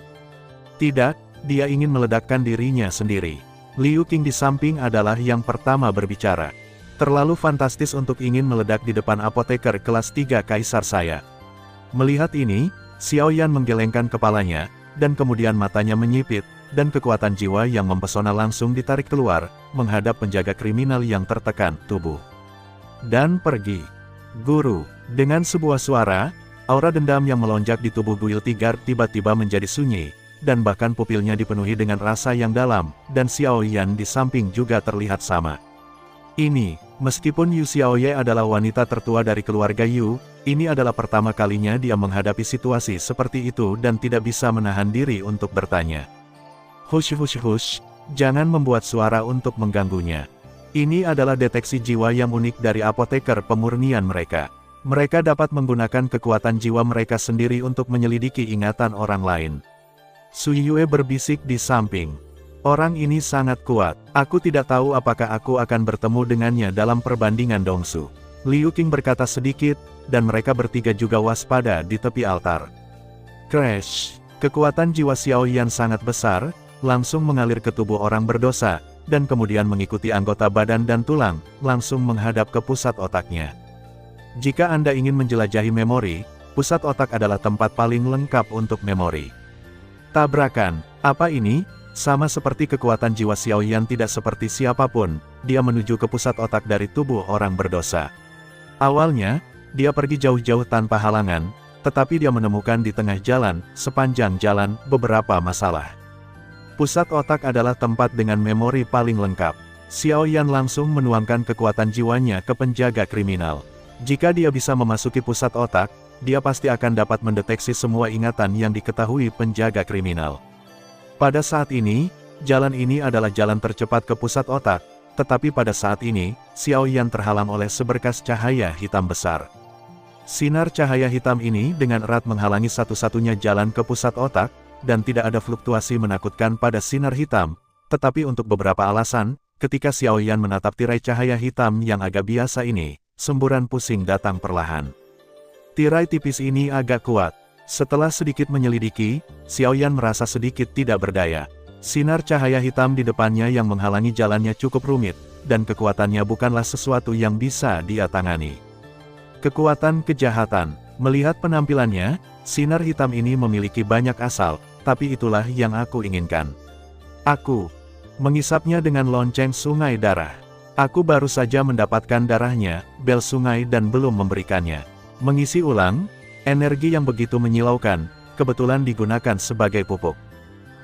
Tidak, dia ingin meledakkan dirinya sendiri. Liu Qing di samping adalah yang pertama berbicara. Terlalu fantastis untuk ingin meledak di depan apoteker kelas 3 kaisar saya. Melihat ini, Xiao Yan menggelengkan kepalanya, dan kemudian matanya menyipit, dan kekuatan jiwa yang mempesona langsung ditarik keluar, menghadap penjaga kriminal yang tertekan tubuh. Dan pergi. Guru, dengan sebuah suara, aura dendam yang melonjak di tubuh Guil Tigar tiba-tiba menjadi sunyi, dan bahkan pupilnya dipenuhi dengan rasa yang dalam, dan Xiao Yan di samping juga terlihat sama. Ini, meskipun Yu Xiaoye adalah wanita tertua dari keluarga Yu, ini adalah pertama kalinya dia menghadapi situasi seperti itu dan tidak bisa menahan diri untuk bertanya. Hush, jangan membuat suara untuk mengganggunya. Ini adalah deteksi jiwa yang unik dari apoteker pemurnian mereka. Mereka dapat menggunakan kekuatan jiwa mereka sendiri untuk menyelidiki ingatan orang lain. Sui Yue berbisik di samping. Orang ini sangat kuat. Aku tidak tahu apakah aku akan bertemu dengannya dalam perbandingan Dongsu. Liu Qing berkata sedikit, dan mereka bertiga juga waspada di tepi altar. Crash! Kekuatan jiwa Xiao Yan sangat besar, langsung mengalir ke tubuh orang berdosa, dan kemudian mengikuti anggota badan dan tulang, langsung menghadap ke pusat otaknya. Jika Anda ingin menjelajahi memori, pusat otak adalah tempat paling lengkap untuk memori. Tabrakan. Apa ini? Sama seperti kekuatan jiwa Xiao Yan tidak seperti siapapun, dia menuju ke pusat otak dari tubuh orang berdosa. Awalnya, dia pergi jauh-jauh tanpa halangan, tetapi dia menemukan di tengah jalan, sepanjang jalan, beberapa masalah. Pusat otak adalah tempat dengan memori paling lengkap. Xiao Yan langsung menuangkan kekuatan jiwanya ke penjaga kriminal. Jika dia bisa memasuki pusat otak, dia pasti akan dapat mendeteksi semua ingatan yang diketahui penjaga kriminal. Pada saat ini, jalan ini adalah jalan tercepat ke pusat otak, tetapi pada saat ini, Xiao Yan terhalang oleh seberkas cahaya hitam besar. Sinar cahaya hitam ini dengan erat menghalangi satu-satunya jalan ke pusat otak, dan tidak ada fluktuasi menakutkan pada sinar hitam, tetapi untuk beberapa alasan, ketika Xiao Yan menatap tirai cahaya hitam yang agak biasa ini, semburan pusing datang perlahan. Tirai tipis ini agak kuat. Setelah sedikit menyelidiki, Xiao Yan merasa sedikit tidak berdaya. Sinar cahaya hitam di depannya yang menghalangi jalannya cukup rumit, dan kekuatannya bukanlah sesuatu yang bisa dia tangani. Kekuatan kejahatan. Melihat penampilannya, sinar hitam ini memiliki banyak asal, tapi itulah yang aku inginkan. Aku mengisapnya dengan lonceng sungai darah. Aku baru saja mendapatkan darahnya, bel sungai dan belum memberikannya. Mengisi ulang, energi yang begitu menyilaukan, kebetulan digunakan sebagai pupuk.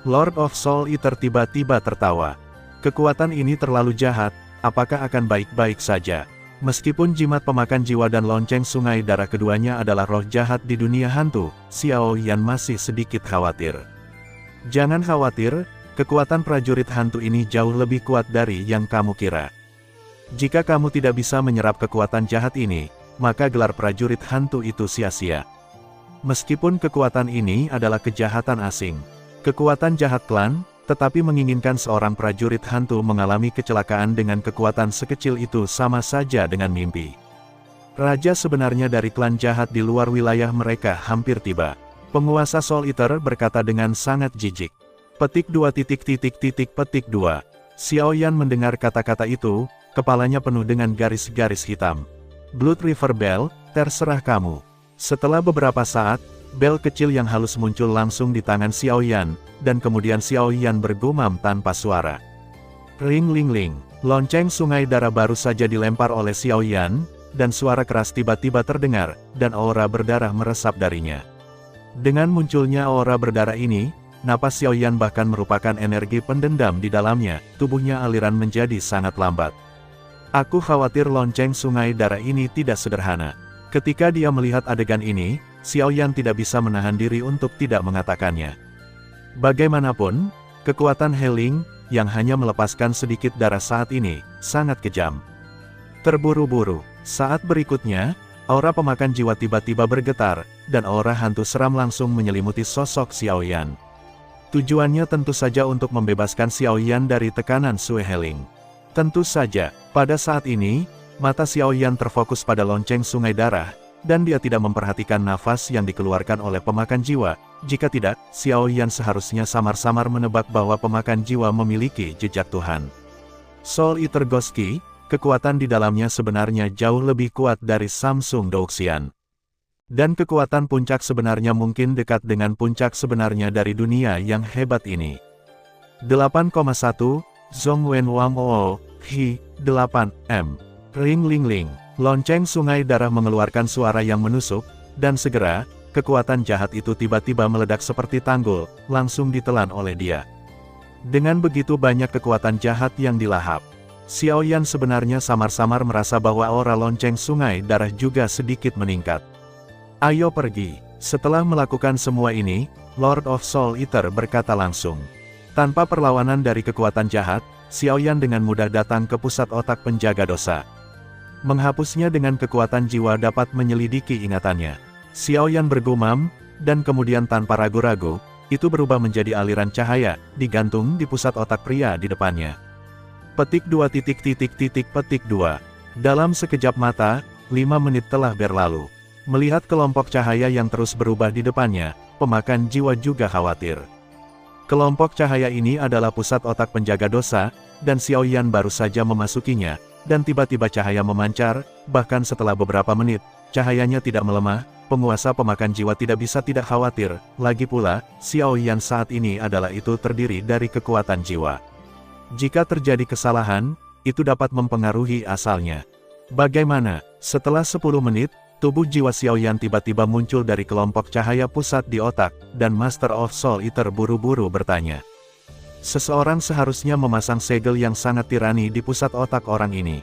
Lord of Soul Eater tiba-tiba tertawa. Kekuatan ini terlalu jahat, apakah akan baik-baik saja? Meskipun jimat pemakan jiwa dan lonceng sungai darah keduanya adalah roh jahat di dunia hantu, Xiao Yan masih sedikit khawatir. Jangan khawatir, kekuatan prajurit hantu ini jauh lebih kuat dari yang kamu kira. Jika kamu tidak bisa menyerap kekuatan jahat ini, maka gelar prajurit hantu itu sia-sia. Meskipun kekuatan ini adalah kejahatan asing, kekuatan jahat klan, tetapi menginginkan seorang prajurit hantu mengalami kecelakaan dengan kekuatan sekecil itu sama saja dengan mimpi. Raja sebenarnya dari klan jahat di luar wilayah mereka hampir tiba. Penguasa Soul Eater berkata dengan sangat jijik. Petik 2 petik 2. Xiao Yan mendengar kata-kata itu, kepalanya penuh dengan garis-garis hitam. Blood River Bell, terserah kamu. Setelah beberapa saat, bel kecil yang halus muncul langsung di tangan Xiao Yan, dan kemudian Xiao Yan bergumam tanpa suara. Ring ling ling, lonceng sungai darah baru saja dilempar oleh Xiao Yan, dan suara keras tiba-tiba terdengar, dan aura berdarah meresap darinya. Dengan munculnya aura berdarah ini, napas Xiao Yan bahkan merupakan energi pendendam di dalamnya, tubuhnya aliran menjadi sangat lambat. Aku khawatir lonceng sungai darah ini tidak sederhana. Ketika dia melihat adegan ini, Xiao Yan tidak bisa menahan diri untuk tidak mengatakannya. Bagaimanapun, kekuatan Heling, yang hanya melepaskan sedikit darah saat ini, sangat kejam. Terburu-buru, saat berikutnya, aura pemakan jiwa tiba-tiba bergetar, dan aura hantu seram langsung menyelimuti sosok Xiao Yan. Tujuannya tentu saja untuk membebaskan Xiao Yan dari tekanan Sui Heling. Tentu saja, pada saat ini, mata Xiao Yan terfokus pada lonceng sungai darah, dan dia tidak memperhatikan nafas yang dikeluarkan oleh pemakan jiwa. Jika tidak, Xiao Yan seharusnya samar-samar menebak bahwa pemakan jiwa memiliki jejak Tuhan. Soul Eater Ghost Key, kekuatan di dalamnya sebenarnya jauh lebih kuat dari Samsung Douxian. Dan kekuatan puncak sebenarnya mungkin dekat dengan puncak sebenarnya dari dunia yang hebat ini. 8,1, Zhong Wen Wang Oo, Hi, 8M. Ring ling ling, lonceng sungai darah mengeluarkan suara yang menusuk, dan segera, kekuatan jahat itu tiba-tiba meledak seperti tanggul, langsung ditelan oleh dia. Dengan begitu banyak kekuatan jahat yang dilahap, Xiao Yan sebenarnya samar-samar merasa bahwa aura lonceng sungai darah juga sedikit meningkat. Ayo pergi. Setelah melakukan semua ini, Lord of Soul Eater berkata langsung. Tanpa perlawanan dari kekuatan jahat, Xiao Yan dengan mudah datang ke pusat otak penjaga dosa. Menghapusnya dengan kekuatan jiwa dapat menyelidiki ingatannya. Xiao Yan bergumam, dan kemudian tanpa ragu-ragu, itu berubah menjadi aliran cahaya, digantung di pusat otak pria di depannya. Petik 2 petik 2. Dalam sekejap mata, 5 menit telah berlalu. Melihat kelompok cahaya yang terus berubah di depannya, pemakan jiwa juga khawatir. Kelompok cahaya ini adalah pusat otak penjaga dosa, dan Xiao Yan baru saja memasukinya, dan tiba-tiba cahaya memancar, bahkan setelah beberapa menit, cahayanya tidak melemah, penguasa pemakan jiwa tidak bisa tidak khawatir, lagi pula, Xiao Yan saat ini adalah itu terdiri dari kekuatan jiwa. Jika terjadi kesalahan, itu dapat mempengaruhi asalnya. Bagaimana? Setelah 10 menit, tubuh jiwa Xiao Yan tiba-tiba muncul dari kelompok cahaya pusat di otak, dan Master of Soul Eater buru-buru bertanya. Seseorang seharusnya memasang segel yang sangat tirani di pusat otak orang ini.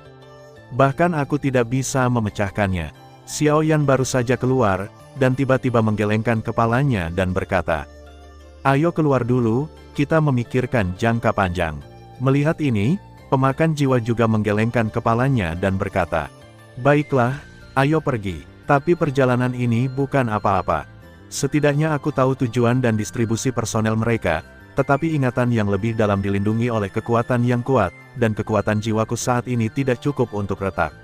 Bahkan aku tidak bisa memecahkannya. Xiao Yan baru saja keluar, dan tiba-tiba menggelengkan kepalanya dan berkata, "Ayo keluar dulu, kita memikirkan jangka panjang." Melihat ini, pemakan jiwa juga menggelengkan kepalanya dan berkata, "Baiklah, ayo pergi." Tapi perjalanan ini bukan apa-apa. Setidaknya aku tahu tujuan dan distribusi personel mereka, tetapi ingatan yang lebih dalam dilindungi oleh kekuatan yang kuat, dan kekuatan jiwaku saat ini tidak cukup untuk retak.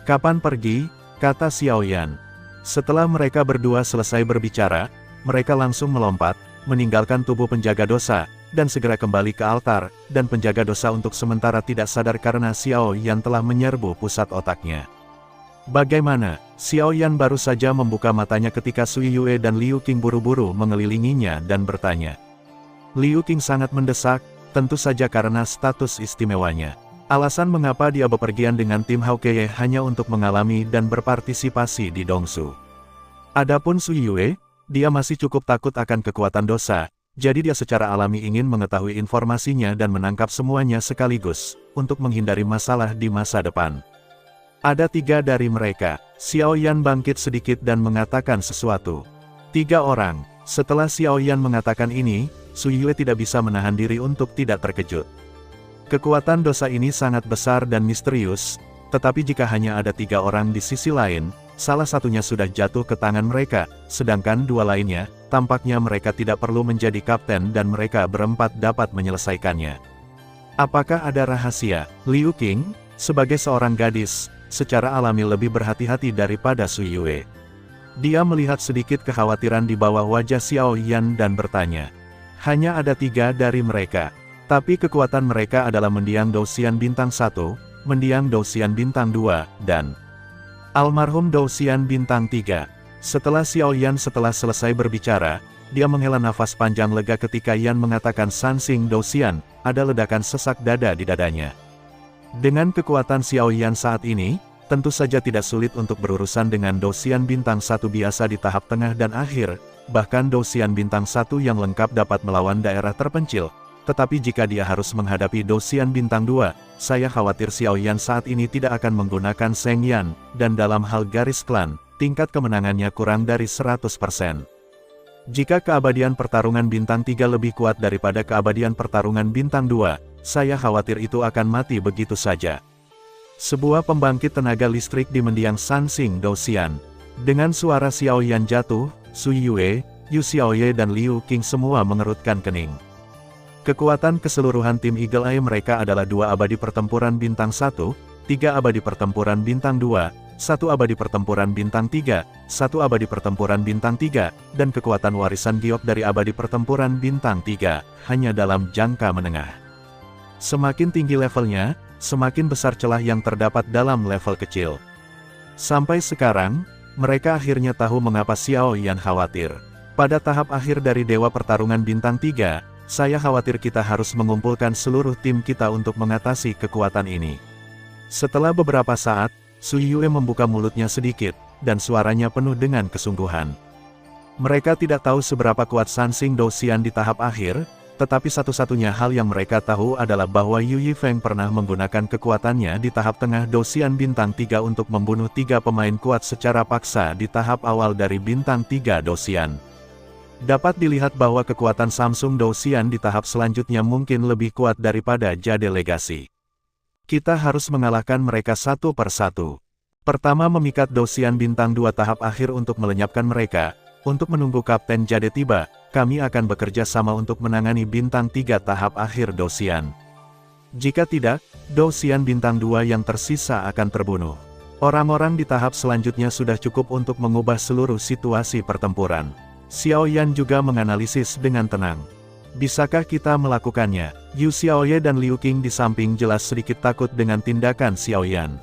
"Kapan pergi?" kata Xiao Yan. Setelah mereka berdua selesai berbicara, mereka langsung melompat, meninggalkan tubuh penjaga dosa, dan segera kembali ke altar, dan penjaga dosa untuk sementara tidak sadar karena Xiao Yan telah menyerbu pusat otaknya. Bagaimana? Xiao Yan baru saja membuka matanya ketika Sui Yue dan Liu Qing buru-buru mengelilinginya dan bertanya. Liu Qing sangat mendesak, tentu saja karena status istimewanya. Alasan mengapa dia bepergian dengan tim Hawkeye hanya untuk mengalami dan berpartisipasi di Dongsu. Adapun Sui Yue, dia masih cukup takut akan kekuatan dosa, jadi dia secara alami ingin mengetahui informasinya dan menangkap semuanya sekaligus, untuk menghindari masalah di masa depan. Ada 3 dari mereka. Xiao Yan bangkit sedikit dan mengatakan sesuatu. 3 orang. Setelah Xiao Yan mengatakan ini, Sui Yue tidak bisa menahan diri untuk tidak terkejut. Kekuatan dosa ini sangat besar dan misterius, tetapi jika hanya ada 3 orang di sisi lain, salah satunya sudah jatuh ke tangan mereka, sedangkan 2 lainnya, tampaknya mereka tidak perlu menjadi kapten dan mereka berempat dapat menyelesaikannya. Apakah ada rahasia? Liu Qing, sebagai seorang gadis, secara alami lebih berhati-hati daripada Sui Yue. Dia melihat sedikit kekhawatiran di bawah wajah Xiao Yan dan bertanya. Hanya ada 3 dari mereka. Tapi kekuatan mereka adalah mendiang Douxian Bintang 1, mendiang Douxian Bintang 2, dan almarhum Douxian Bintang 3. Setelah Xiao Yan selesai berbicara, dia menghela nafas panjang lega ketika Yan mengatakan Sansing Douxian, ada ledakan sesak dada di dadanya. Dengan kekuatan Xiao Yan saat ini, tentu saja tidak sulit untuk berurusan dengan Douxian Bintang 1 biasa di tahap tengah dan akhir, bahkan Douxian Bintang 1 yang lengkap dapat melawan daerah terpencil. Tetapi jika dia harus menghadapi Douxian Bintang 2, saya khawatir Xiao Yan saat ini tidak akan menggunakan Sheng Yan, dan dalam hal garis klan, tingkat kemenangannya kurang dari 100%. Jika keabadian pertarungan Bintang 3 lebih kuat daripada keabadian pertarungan Bintang 2, saya khawatir itu akan mati begitu saja. Sebuah pembangkit tenaga listrik di mendiang Sansing Douxian. Dengan suara Xiao Yan jatuh, Sui Yue, Yu Xiaoye dan Liu Qing semua mengerutkan kening. Kekuatan keseluruhan tim Eagle Eye mereka adalah 2 abadi pertempuran Bintang 1, 3 abadi pertempuran Bintang 2, 1 abadi pertempuran Bintang 3, 1 abadi pertempuran Bintang 3, dan kekuatan warisan giok dari abadi pertempuran Bintang 3, hanya dalam jangka menengah. Semakin tinggi levelnya, semakin besar celah yang terdapat dalam level kecil. Sampai sekarang, mereka akhirnya tahu mengapa Xiao Yan khawatir. Pada tahap akhir dari Dewa Pertarungan Bintang 3, saya khawatir kita harus mengumpulkan seluruh tim kita untuk mengatasi kekuatan ini. Setelah beberapa saat, Sui Yue membuka mulutnya sedikit, dan suaranya penuh dengan kesungguhan. Mereka tidak tahu seberapa kuat Sansing Douxian di tahap akhir, tetapi satu-satunya hal yang mereka tahu adalah bahwa Yu Yifeng pernah menggunakan kekuatannya di tahap tengah Douxian Bintang 3 untuk membunuh 3 pemain kuat secara paksa di tahap awal dari Bintang 3 Douxian. Dapat dilihat bahwa kekuatan Samsung Douxian di tahap selanjutnya mungkin lebih kuat daripada Jade Legacy. Kita harus mengalahkan mereka satu persatu. Pertama memikat Douxian Bintang 2 tahap akhir untuk melenyapkan mereka. Untuk menunggu Kapten Jade tiba, kami akan bekerja sama untuk menangani Bintang 3 tahap akhir Douxian. Jika tidak, Douxian Bintang 2 yang tersisa akan terbunuh. Orang-orang di tahap selanjutnya sudah cukup untuk mengubah seluruh situasi pertempuran. Xiao Yan juga menganalisis dengan tenang. Bisakah kita melakukannya? Yu Xiaoye dan Liu Qing di samping jelas sedikit takut dengan tindakan Xiao Yan.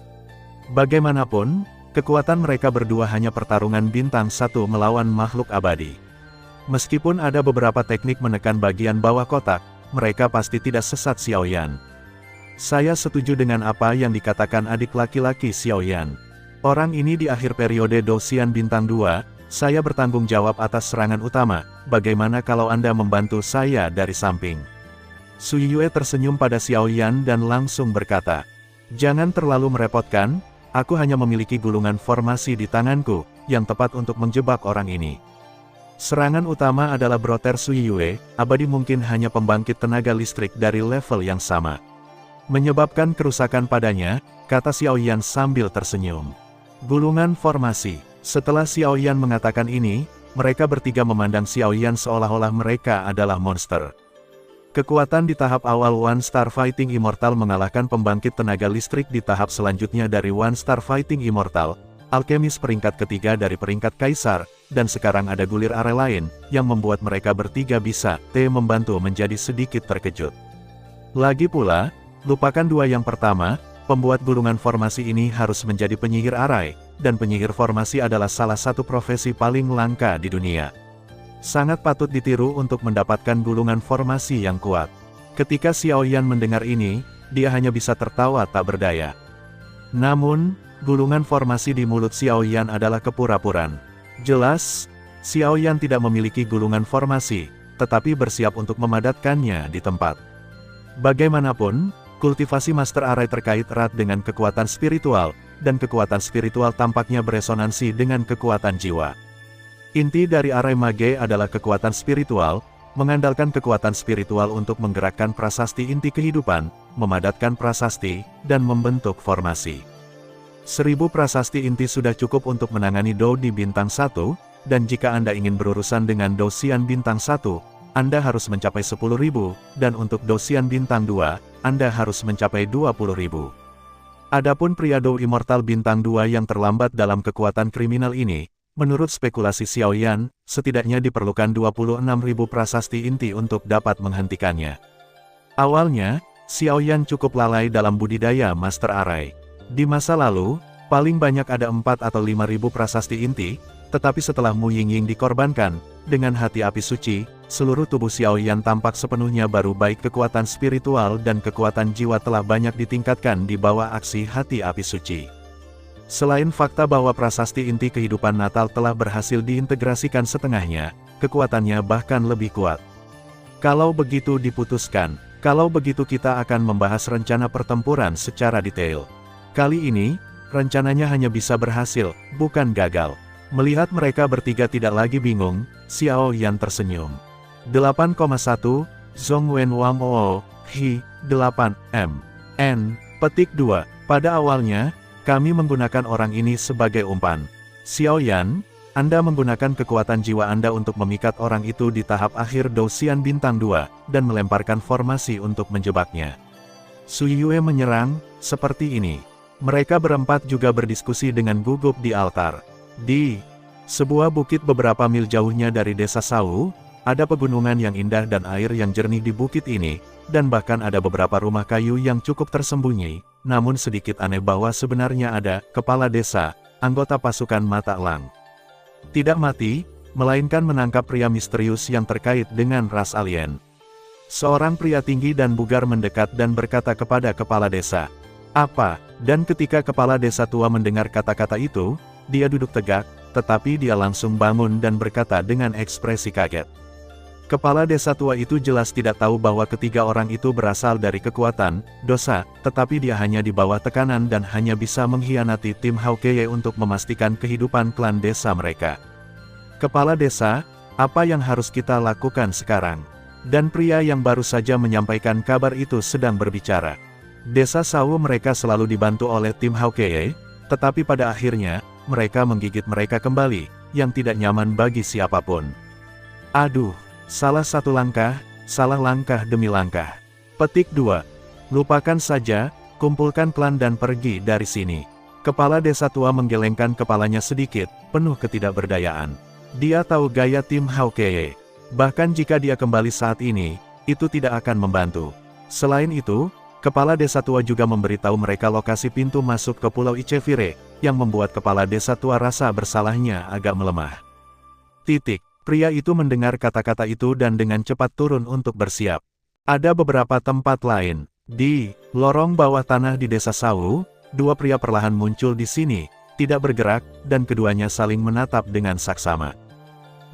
Bagaimanapun, kekuatan mereka berdua hanya pertarungan Bintang 1 melawan makhluk abadi. Meskipun ada beberapa teknik menekan bagian bawah kotak, mereka pasti tidak sesat Xiao Yan. Saya setuju dengan apa yang dikatakan adik laki-laki Xiao Yan. Orang ini di akhir periode Douxian Bintang 2, saya bertanggung jawab atas serangan utama, bagaimana kalau Anda membantu saya dari samping? Sui Yue tersenyum pada Xiao Yan dan langsung berkata, jangan terlalu merepotkan, aku hanya memiliki gulungan formasi di tanganku, yang tepat untuk menjebak orang ini. Serangan utama adalah Broter Sui Yue, abadi mungkin hanya pembangkit tenaga listrik dari level yang sama. Menyebabkan kerusakan padanya, kata Xiao Yan sambil tersenyum. Gulungan formasi. Setelah Xiao Yan mengatakan ini, mereka bertiga memandang Xiao Yan seolah-olah mereka adalah monster. Kekuatan di tahap awal One Star Fighting Immortal mengalahkan pembangkit tenaga listrik di tahap selanjutnya dari One Star Fighting Immortal, alkemis peringkat ketiga dari peringkat Kaisar, dan sekarang ada gulir are lain, yang membuat mereka bertiga bisa membantu menjadi sedikit terkejut. Lagi pula, lupakan 2 yang pertama, pembuat gulungan formasi ini harus menjadi penyihir arai, dan penyihir formasi adalah salah satu profesi paling langka di dunia. Sangat patut ditiru untuk mendapatkan gulungan formasi yang kuat. Ketika Xiao Yan mendengar ini, dia hanya bisa tertawa tak berdaya. Namun, gulungan formasi di mulut Xiao Yan adalah kepura-puraan. Jelas, Xiao Yan tidak memiliki gulungan formasi, tetapi bersiap untuk memadatkannya di tempat. Bagaimanapun, kultivasi Master Arai terkait erat dengan kekuatan spiritual, dan kekuatan spiritual tampaknya beresonansi dengan kekuatan jiwa. Inti dari Arai Mage adalah kekuatan spiritual, mengandalkan kekuatan spiritual untuk menggerakkan prasasti inti kehidupan, memadatkan prasasti, dan membentuk formasi. 1000 prasasti inti sudah cukup untuk menangani Dou di bintang 1, dan jika Anda ingin berurusan dengan Dou Xian bintang 1, Anda harus mencapai 10.000, dan untuk Dou Xian bintang 2, Anda harus mencapai 20.000. Adapun pria Dou Immortal bintang 2 yang terlambat dalam kekuatan kriminal ini, menurut spekulasi Xiao Yan, setidaknya diperlukan 26.000 prasasti inti untuk dapat menghentikannya. Awalnya, Xiao Yan cukup lalai dalam budidaya Master Arai. Di masa lalu, paling banyak ada 4 atau 5.000 prasasti inti, tetapi setelah Mu Yingying dikorbankan, dengan hati api suci, seluruh tubuh Xiao Yan tampak sepenuhnya baru, baik kekuatan spiritual dan kekuatan jiwa telah banyak ditingkatkan di bawah aksi hati api suci. Selain fakta bahwa prasasti inti kehidupan natal telah berhasil diintegrasikan setengahnya, kekuatannya bahkan lebih kuat. Kalau begitu diputuskan, kalau begitu kita akan membahas rencana pertempuran secara detail. Kali ini, rencananya hanya bisa berhasil, bukan gagal. Melihat mereka bertiga tidak lagi bingung, Xiao Yan tersenyum. 8,1, Zhong Wen Wang O, Hi, 8, M. N. Petik 2. Pada awalnya, kami menggunakan orang ini sebagai umpan. Xiao Yan, Anda menggunakan kekuatan jiwa Anda untuk memikat orang itu di tahap akhir Dou Xian bintang 2, dan melemparkan formasi untuk menjebaknya. Su Yue menyerang, seperti ini. Mereka berempat juga berdiskusi dengan gugup di altar. Di sebuah bukit beberapa mil jauhnya dari desa Sau, ada pegunungan yang indah dan air yang jernih di bukit ini, dan bahkan ada beberapa rumah kayu yang cukup tersembunyi, namun sedikit aneh bahwa sebenarnya ada kepala desa, anggota pasukan mata elang. Tidak mati, melainkan menangkap pria misterius yang terkait dengan ras alien. Seorang pria tinggi dan bugar mendekat dan berkata kepada kepala desa, "Apa?" Dan ketika kepala desa tua mendengar kata-kata itu, dia duduk tegak, tetapi dia langsung bangun dan berkata dengan ekspresi kaget. Kepala desa tua itu jelas tidak tahu bahwa ketiga orang itu berasal dari kekuatan, dosa, tetapi dia hanya di bawah tekanan dan hanya bisa mengkhianati tim Hawkeye untuk memastikan kehidupan klan desa mereka. Kepala desa, apa yang harus kita lakukan sekarang? Dan pria yang baru saja menyampaikan kabar itu sedang berbicara. Desa Sau mereka selalu dibantu oleh tim Hawkeye, tetapi pada akhirnya, mereka menggigit mereka kembali, yang tidak nyaman bagi siapapun. Aduh, salah satu langkah, salah langkah demi langkah. Petik 2. Lupakan saja, kumpulkan klan dan pergi dari sini. Kepala desa tua menggelengkan kepalanya sedikit, penuh ketidakberdayaan. Dia tahu gaya tim Hawkeye. Bahkan jika dia kembali saat ini, itu tidak akan membantu. Selain itu, kepala desa tua juga memberitahu mereka lokasi pintu masuk ke Pulau Ichevire, yang membuat kepala desa tua rasa bersalahnya agak melemah. Pria itu mendengar kata-kata itu dan dengan cepat turun untuk bersiap. Ada beberapa tempat lain. Di lorong bawah tanah di desa Sau, dua pria perlahan muncul di sini, tidak bergerak, dan keduanya saling menatap dengan saksama.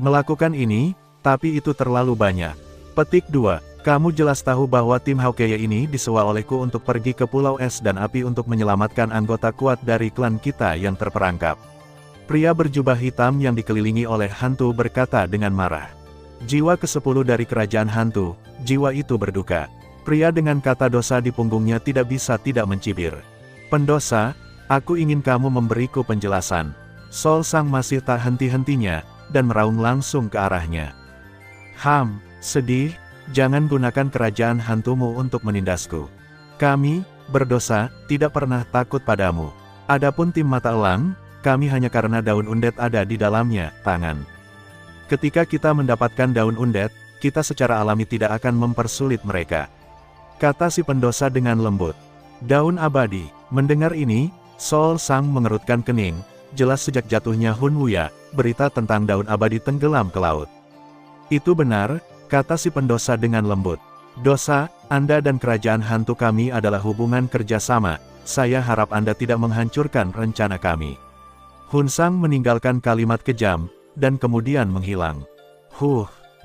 Melakukan ini, tapi itu terlalu banyak. Petik 2. Kamu jelas tahu bahwa tim Hawkeye ini disewa olehku untuk pergi ke Pulau Es dan Api untuk menyelamatkan anggota kuat dari klan kita yang terperangkap. Pria berjubah hitam yang dikelilingi oleh hantu berkata dengan marah. Jiwa ke-10 dari kerajaan hantu, jiwa itu berduka. Pria dengan kata dosa di punggungnya tidak bisa tidak mencibir. Pendosa, aku ingin kamu memberiku penjelasan. Sol Sang masih tak henti-hentinya, dan meraung langsung ke arahnya. Sedih. Jangan gunakan kerajaan hantumu untuk menindasku. Kami, berdosa, tidak pernah takut padamu. Adapun tim mata elang, kami hanya karena daun undet ada di dalamnya, tangan. Ketika kita mendapatkan daun undet, kita secara alami tidak akan mempersulit mereka. Kata si pendosa dengan lembut. Daun abadi. Mendengar ini, Sol Sang mengerutkan kening, jelas sejak jatuhnya Hun Wuya, berita tentang daun abadi tenggelam ke laut. Itu benar, kata si pendosa dengan lembut. Dosa, Anda dan kerajaan hantu kami adalah hubungan kerjasama, saya harap Anda tidak menghancurkan rencana kami. Hun Sang meninggalkan kalimat kejam, dan kemudian menghilang.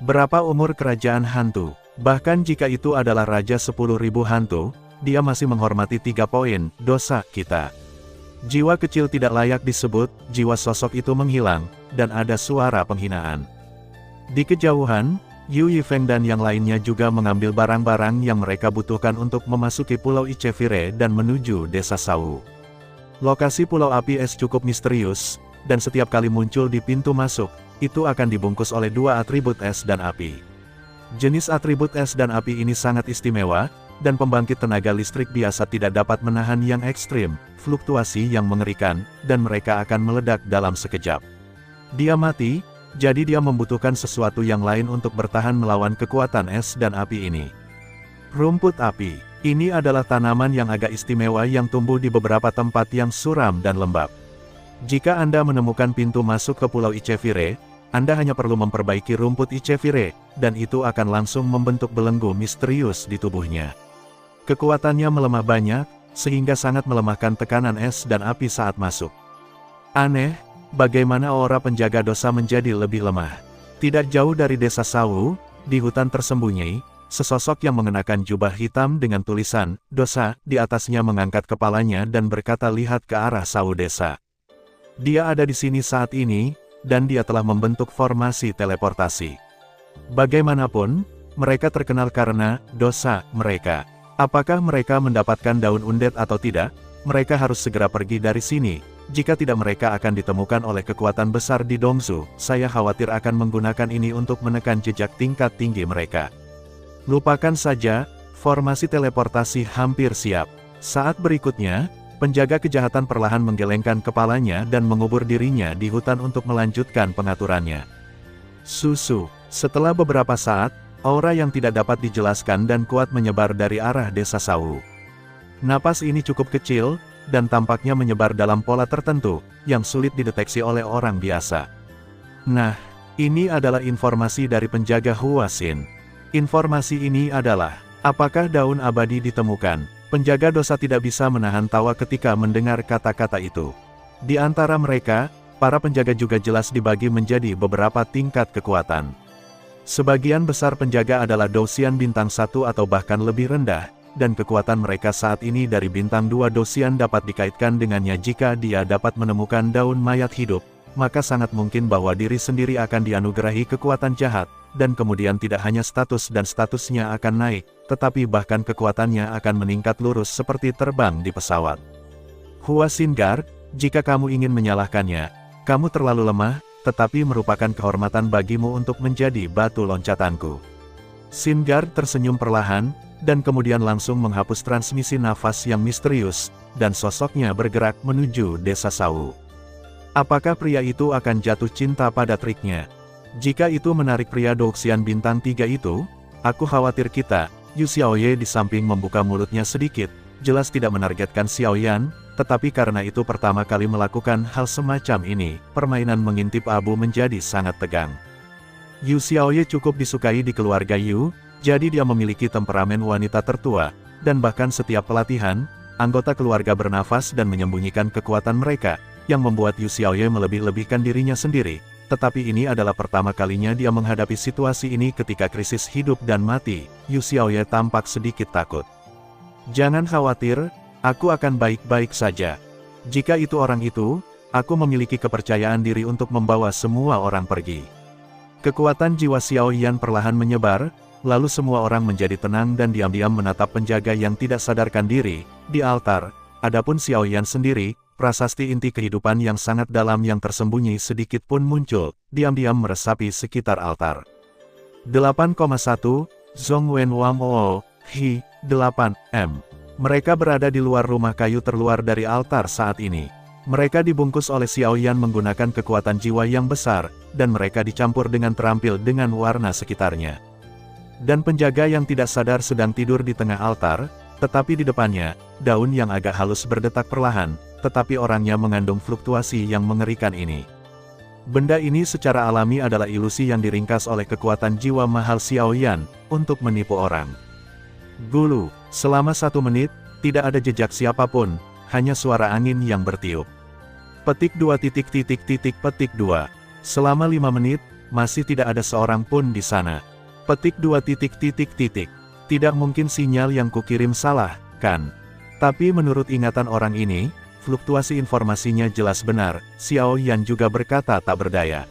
Berapa umur kerajaan hantu? Bahkan jika itu adalah Raja 10.000 hantu, dia masih menghormati 3 poin, dosa kita. Jiwa kecil tidak layak disebut, jiwa sosok itu menghilang, dan ada suara penghinaan. Di kejauhan, Yu Yifeng dan yang lainnya juga mengambil barang-barang yang mereka butuhkan untuk memasuki Pulau Ichevire dan menuju Desa Sau. Lokasi Pulau Api Es cukup misterius, dan setiap kali muncul di pintu masuk, itu akan dibungkus oleh 2 atribut es dan api. Jenis atribut es dan api ini sangat istimewa, dan pembangkit tenaga listrik biasa tidak dapat menahan yang ekstrim, fluktuasi yang mengerikan, dan mereka akan meledak dalam sekejap. Dia mati, jadi dia membutuhkan sesuatu yang lain untuk bertahan melawan kekuatan es dan api ini. Rumput api. Ini adalah tanaman yang agak istimewa yang tumbuh di beberapa tempat yang suram dan lembab. Jika Anda menemukan pintu masuk ke Pulau Ichevire, Anda hanya perlu memperbaiki rumput Ichevire, dan itu akan langsung membentuk belenggu misterius di tubuhnya. Kekuatannya melemah banyak, sehingga sangat melemahkan tekanan es dan api saat masuk. Aneh, bagaimana aura penjaga dosa menjadi lebih lemah. Tidak jauh dari Desa Sau, di hutan tersembunyi, sesosok yang mengenakan jubah hitam dengan tulisan, dosa, di atasnya mengangkat kepalanya dan berkata lihat ke arah Sau Desa. Dia ada di sini saat ini, dan dia telah membentuk formasi teleportasi. Bagaimanapun, mereka terkenal karena dosa mereka. Apakah mereka mendapatkan daun undet atau tidak? Mereka harus segera pergi dari sini. Jika tidak mereka akan ditemukan oleh kekuatan besar di Dongzu. Saya khawatir akan menggunakan ini untuk menekan jejak tingkat tinggi mereka. Lupakan saja, formasi teleportasi hampir siap. Saat berikutnya, penjaga kejahatan perlahan menggelengkan kepalanya dan mengubur dirinya di hutan untuk melanjutkan pengaturannya. Setelah beberapa saat, aura yang tidak dapat dijelaskan dan kuat menyebar dari arah Desa Sau. Napas ini cukup kecil, dan tampaknya menyebar dalam pola tertentu, yang sulit dideteksi oleh orang biasa. Nah, ini adalah informasi dari penjaga Huaxin. Informasi ini adalah, apakah daun abadi ditemukan? Penjaga dosa tidak bisa menahan tawa ketika mendengar kata-kata itu. Di antara mereka, para penjaga juga jelas dibagi menjadi beberapa tingkat kekuatan. Sebagian besar penjaga adalah Dosian bintang 1 atau bahkan lebih rendah, dan kekuatan mereka saat ini dari bintang 2 Dosian dapat dikaitkan dengannya jika dia dapat menemukan daun mayat hidup, maka sangat mungkin bahwa diri sendiri akan dianugerahi kekuatan jahat, dan kemudian tidak hanya status dan statusnya akan naik, tetapi bahkan kekuatannya akan meningkat lurus seperti terbang di pesawat. Huaxin Guard, jika kamu ingin menyalahkannya, kamu terlalu lemah, tetapi merupakan kehormatan bagimu untuk menjadi batu loncatanku. Singard tersenyum perlahan, dan kemudian langsung menghapus transmisi nafas yang misterius, dan sosoknya bergerak menuju Desa Sau. Apakah pria itu akan jatuh cinta pada triknya? Jika itu menarik pria Doxian bintang 3 itu, aku khawatir kita, Yu Xiaoye di samping membuka mulutnya sedikit, jelas tidak menargetkan Xiaoyan, tetapi karena itu pertama kali melakukan hal semacam ini, permainan mengintip abu menjadi sangat tegang. Yu Xiaoye cukup disukai di keluarga Yu, jadi dia memiliki temperamen wanita tertua, dan bahkan setiap pelatihan, anggota keluarga bernafas dan menyembunyikan kekuatan mereka, yang membuat Yu Xiaoye melebih-lebihkan dirinya sendiri, tetapi ini adalah pertama kalinya dia menghadapi situasi ini ketika krisis hidup dan mati. Yu Xiaoye tampak sedikit takut. Jangan khawatir, aku akan baik-baik saja. Jika itu orang itu, aku memiliki kepercayaan diri untuk membawa semua orang pergi. Kekuatan jiwa Xiaoyan perlahan menyebar, lalu semua orang menjadi tenang dan diam-diam menatap penjaga yang tidak sadarkan diri, di altar. Adapun Xiaoyan sendiri, prasasti inti kehidupan yang sangat dalam yang tersembunyi sedikit pun muncul, diam-diam meresapi sekitar altar. 8,1, Zhongwen Wang Oo, Hi, 8M. Mereka berada di luar rumah kayu terluar dari altar saat ini. Mereka dibungkus oleh Xiaoyan menggunakan kekuatan jiwa yang besar, dan mereka dicampur dengan terampil dengan warna sekitarnya. Dan penjaga yang tidak sadar sedang tidur di tengah altar, Tetapi di depannya, daun yang agak halus berdetak perlahan, tetapi orangnya mengandung fluktuasi yang mengerikan ini. Benda ini secara alami adalah ilusi yang diringkas oleh kekuatan jiwa mahal Xiaoyan, untuk menipu orang. Gulu, selama 1 menit, tidak ada jejak siapapun, hanya suara angin yang bertiup. Petik 2 petik 2. Selama 5 menit, masih tidak ada seorang pun di sana. Petik 2 Tidak mungkin sinyal yang kukirim salah, kan? Tapi menurut ingatan orang ini, fluktuasi informasinya jelas benar, Xiaoyan juga berkata tak berdaya.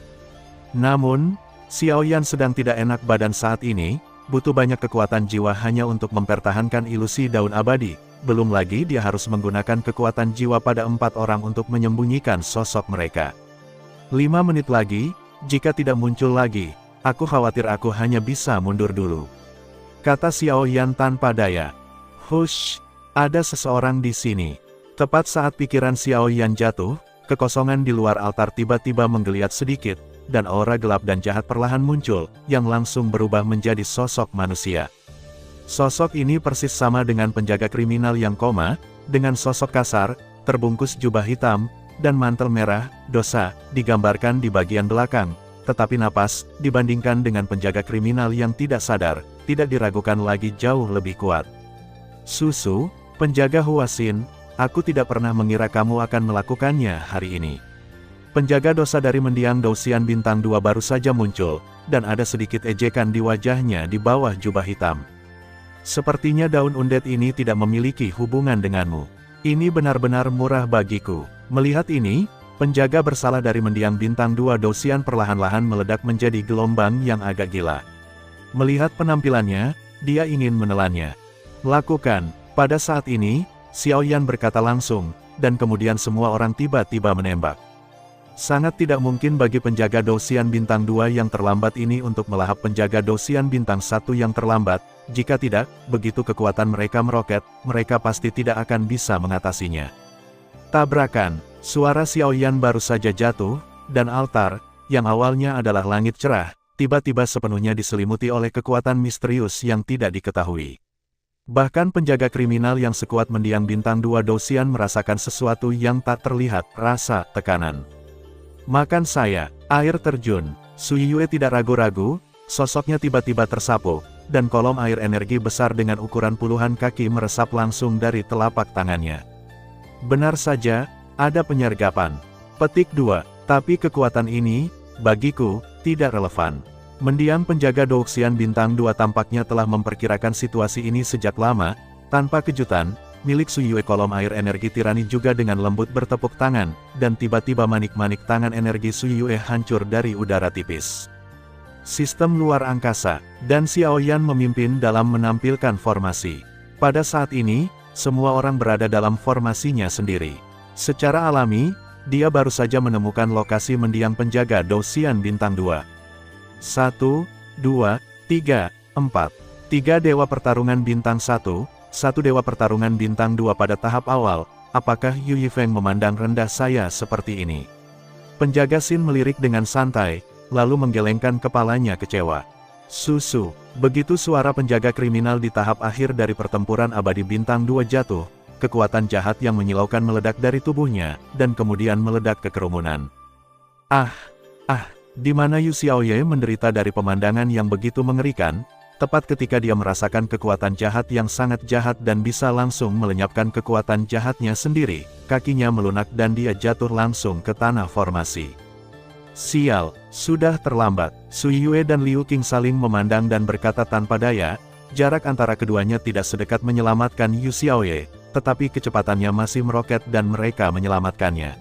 Namun, Xiaoyan sedang tidak enak badan saat ini, butuh banyak kekuatan jiwa hanya untuk mempertahankan ilusi daun abadi, belum lagi dia harus menggunakan kekuatan jiwa pada 4 orang untuk menyembunyikan sosok mereka. 5 menit lagi, jika tidak muncul lagi, aku khawatir aku hanya bisa mundur dulu. Kata Xiaoyan tanpa daya. Hush, ada seseorang di sini. Tepat saat pikiran Xiaoyan jatuh, kekosongan di luar altar tiba-tiba menggeliat sedikit, dan aura gelap dan jahat perlahan muncul, yang langsung berubah menjadi sosok manusia. Sosok ini persis sama dengan penjaga kriminal yang koma, dengan sosok kasar, terbungkus jubah hitam, dan mantel merah, dosa, digambarkan di bagian belakang, tetapi napas, dibandingkan dengan penjaga kriminal yang tidak sadar, tidak diragukan lagi jauh lebih kuat. Susu, penjaga Huasin, aku tidak pernah mengira kamu akan melakukannya hari ini. Penjaga dosa dari mendiang Dousian bintang 2 baru saja muncul, dan ada sedikit ejekan di wajahnya di bawah jubah hitam. Sepertinya daun undet ini tidak memiliki hubungan denganmu. Ini benar-benar murah bagiku. Melihat ini, penjaga bersalah dari mendiang bintang 2 Dousian perlahan-lahan meledak menjadi gelombang yang agak gila. Melihat penampilannya, dia ingin menelannya. Lakukan. Pada saat ini, Xiaoyan berkata langsung, dan kemudian semua orang tiba-tiba menembak. Sangat tidak mungkin bagi penjaga Dousian bintang 2 yang terlambat ini untuk melahap penjaga Dousian bintang 1 yang terlambat, jika tidak, begitu kekuatan mereka meroket, mereka pasti tidak akan bisa mengatasinya. Tabrakan, suara Xiaoyan baru saja jatuh, dan altar, yang awalnya adalah langit cerah, tiba-tiba sepenuhnya diselimuti oleh kekuatan misterius yang tidak diketahui. Bahkan penjaga kriminal yang sekuat mendiang bintang 2 Dousian merasakan sesuatu yang tak terlihat, rasa tekanan. Makan saya, air terjun. Sui Yue tidak ragu-ragu, sosoknya tiba-tiba tersapu, dan kolom air energi besar dengan ukuran puluhan kaki meresap langsung dari telapak tangannya. Benar saja, ada penyergapan. Petik 2, tapi kekuatan ini, bagiku, tidak relevan. Mendiang penjaga Dousian bintang 2 tampaknya telah memperkirakan situasi ini sejak lama, tanpa kejutan, milik Sui Yue kolom air energi tirani juga dengan lembut bertepuk tangan, dan tiba-tiba manik-manik tangan energi Sui Yue hancur dari udara tipis. Sistem luar angkasa, dan Xiaoyan memimpin dalam menampilkan formasi. Pada saat ini, semua orang berada dalam formasinya sendiri. Secara alami, dia baru saja menemukan lokasi mendiang penjaga Dousian bintang 2. 1, 2, 3, 4. 3 dewa pertarungan bintang 1, 1 dewa pertarungan bintang 2 pada tahap awal. Apakah Yu Yifeng memandang rendah saya seperti ini? Penjaga Xin melirik dengan santai, lalu menggelengkan kepalanya kecewa. Susu, begitu suara penjaga kriminal di tahap akhir dari pertempuran abadi bintang 2 jatuh, kekuatan jahat yang menyilaukan meledak dari tubuhnya, dan kemudian meledak ke kerumunan. Di mana Yu Xiaoye menderita dari pemandangan yang begitu mengerikan, tepat ketika dia merasakan kekuatan jahat yang sangat jahat dan bisa langsung melenyapkan kekuatan jahatnya sendiri, kakinya melunak dan dia jatuh langsung ke tanah formasi. Sial, sudah terlambat. Sui Yue dan Liu Qing saling memandang dan berkata tanpa daya, jarak antara keduanya tidak sedekat menyelamatkan Yu Xiaoye, tetapi kecepatannya masih meroket dan mereka menyelamatkannya.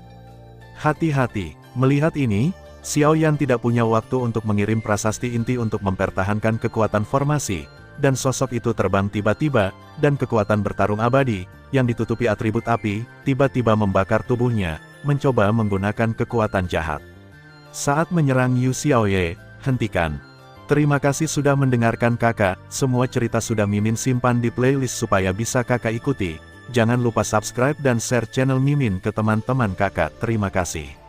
Hati-hati, melihat ini, Xiaoyan tidak punya waktu untuk mengirim prasasti inti untuk mempertahankan kekuatan formasi, dan sosok itu terbang tiba-tiba, dan kekuatan bertarung abadi, yang ditutupi atribut api, tiba-tiba membakar tubuhnya, mencoba menggunakan kekuatan jahat. Saat menyerang Yu Xiaoye, hentikan. Terima kasih sudah mendengarkan kakak, semua cerita sudah Mimin simpan di playlist supaya bisa kakak ikuti. Jangan lupa subscribe dan share channel Mimin ke teman-teman kakak, terima kasih.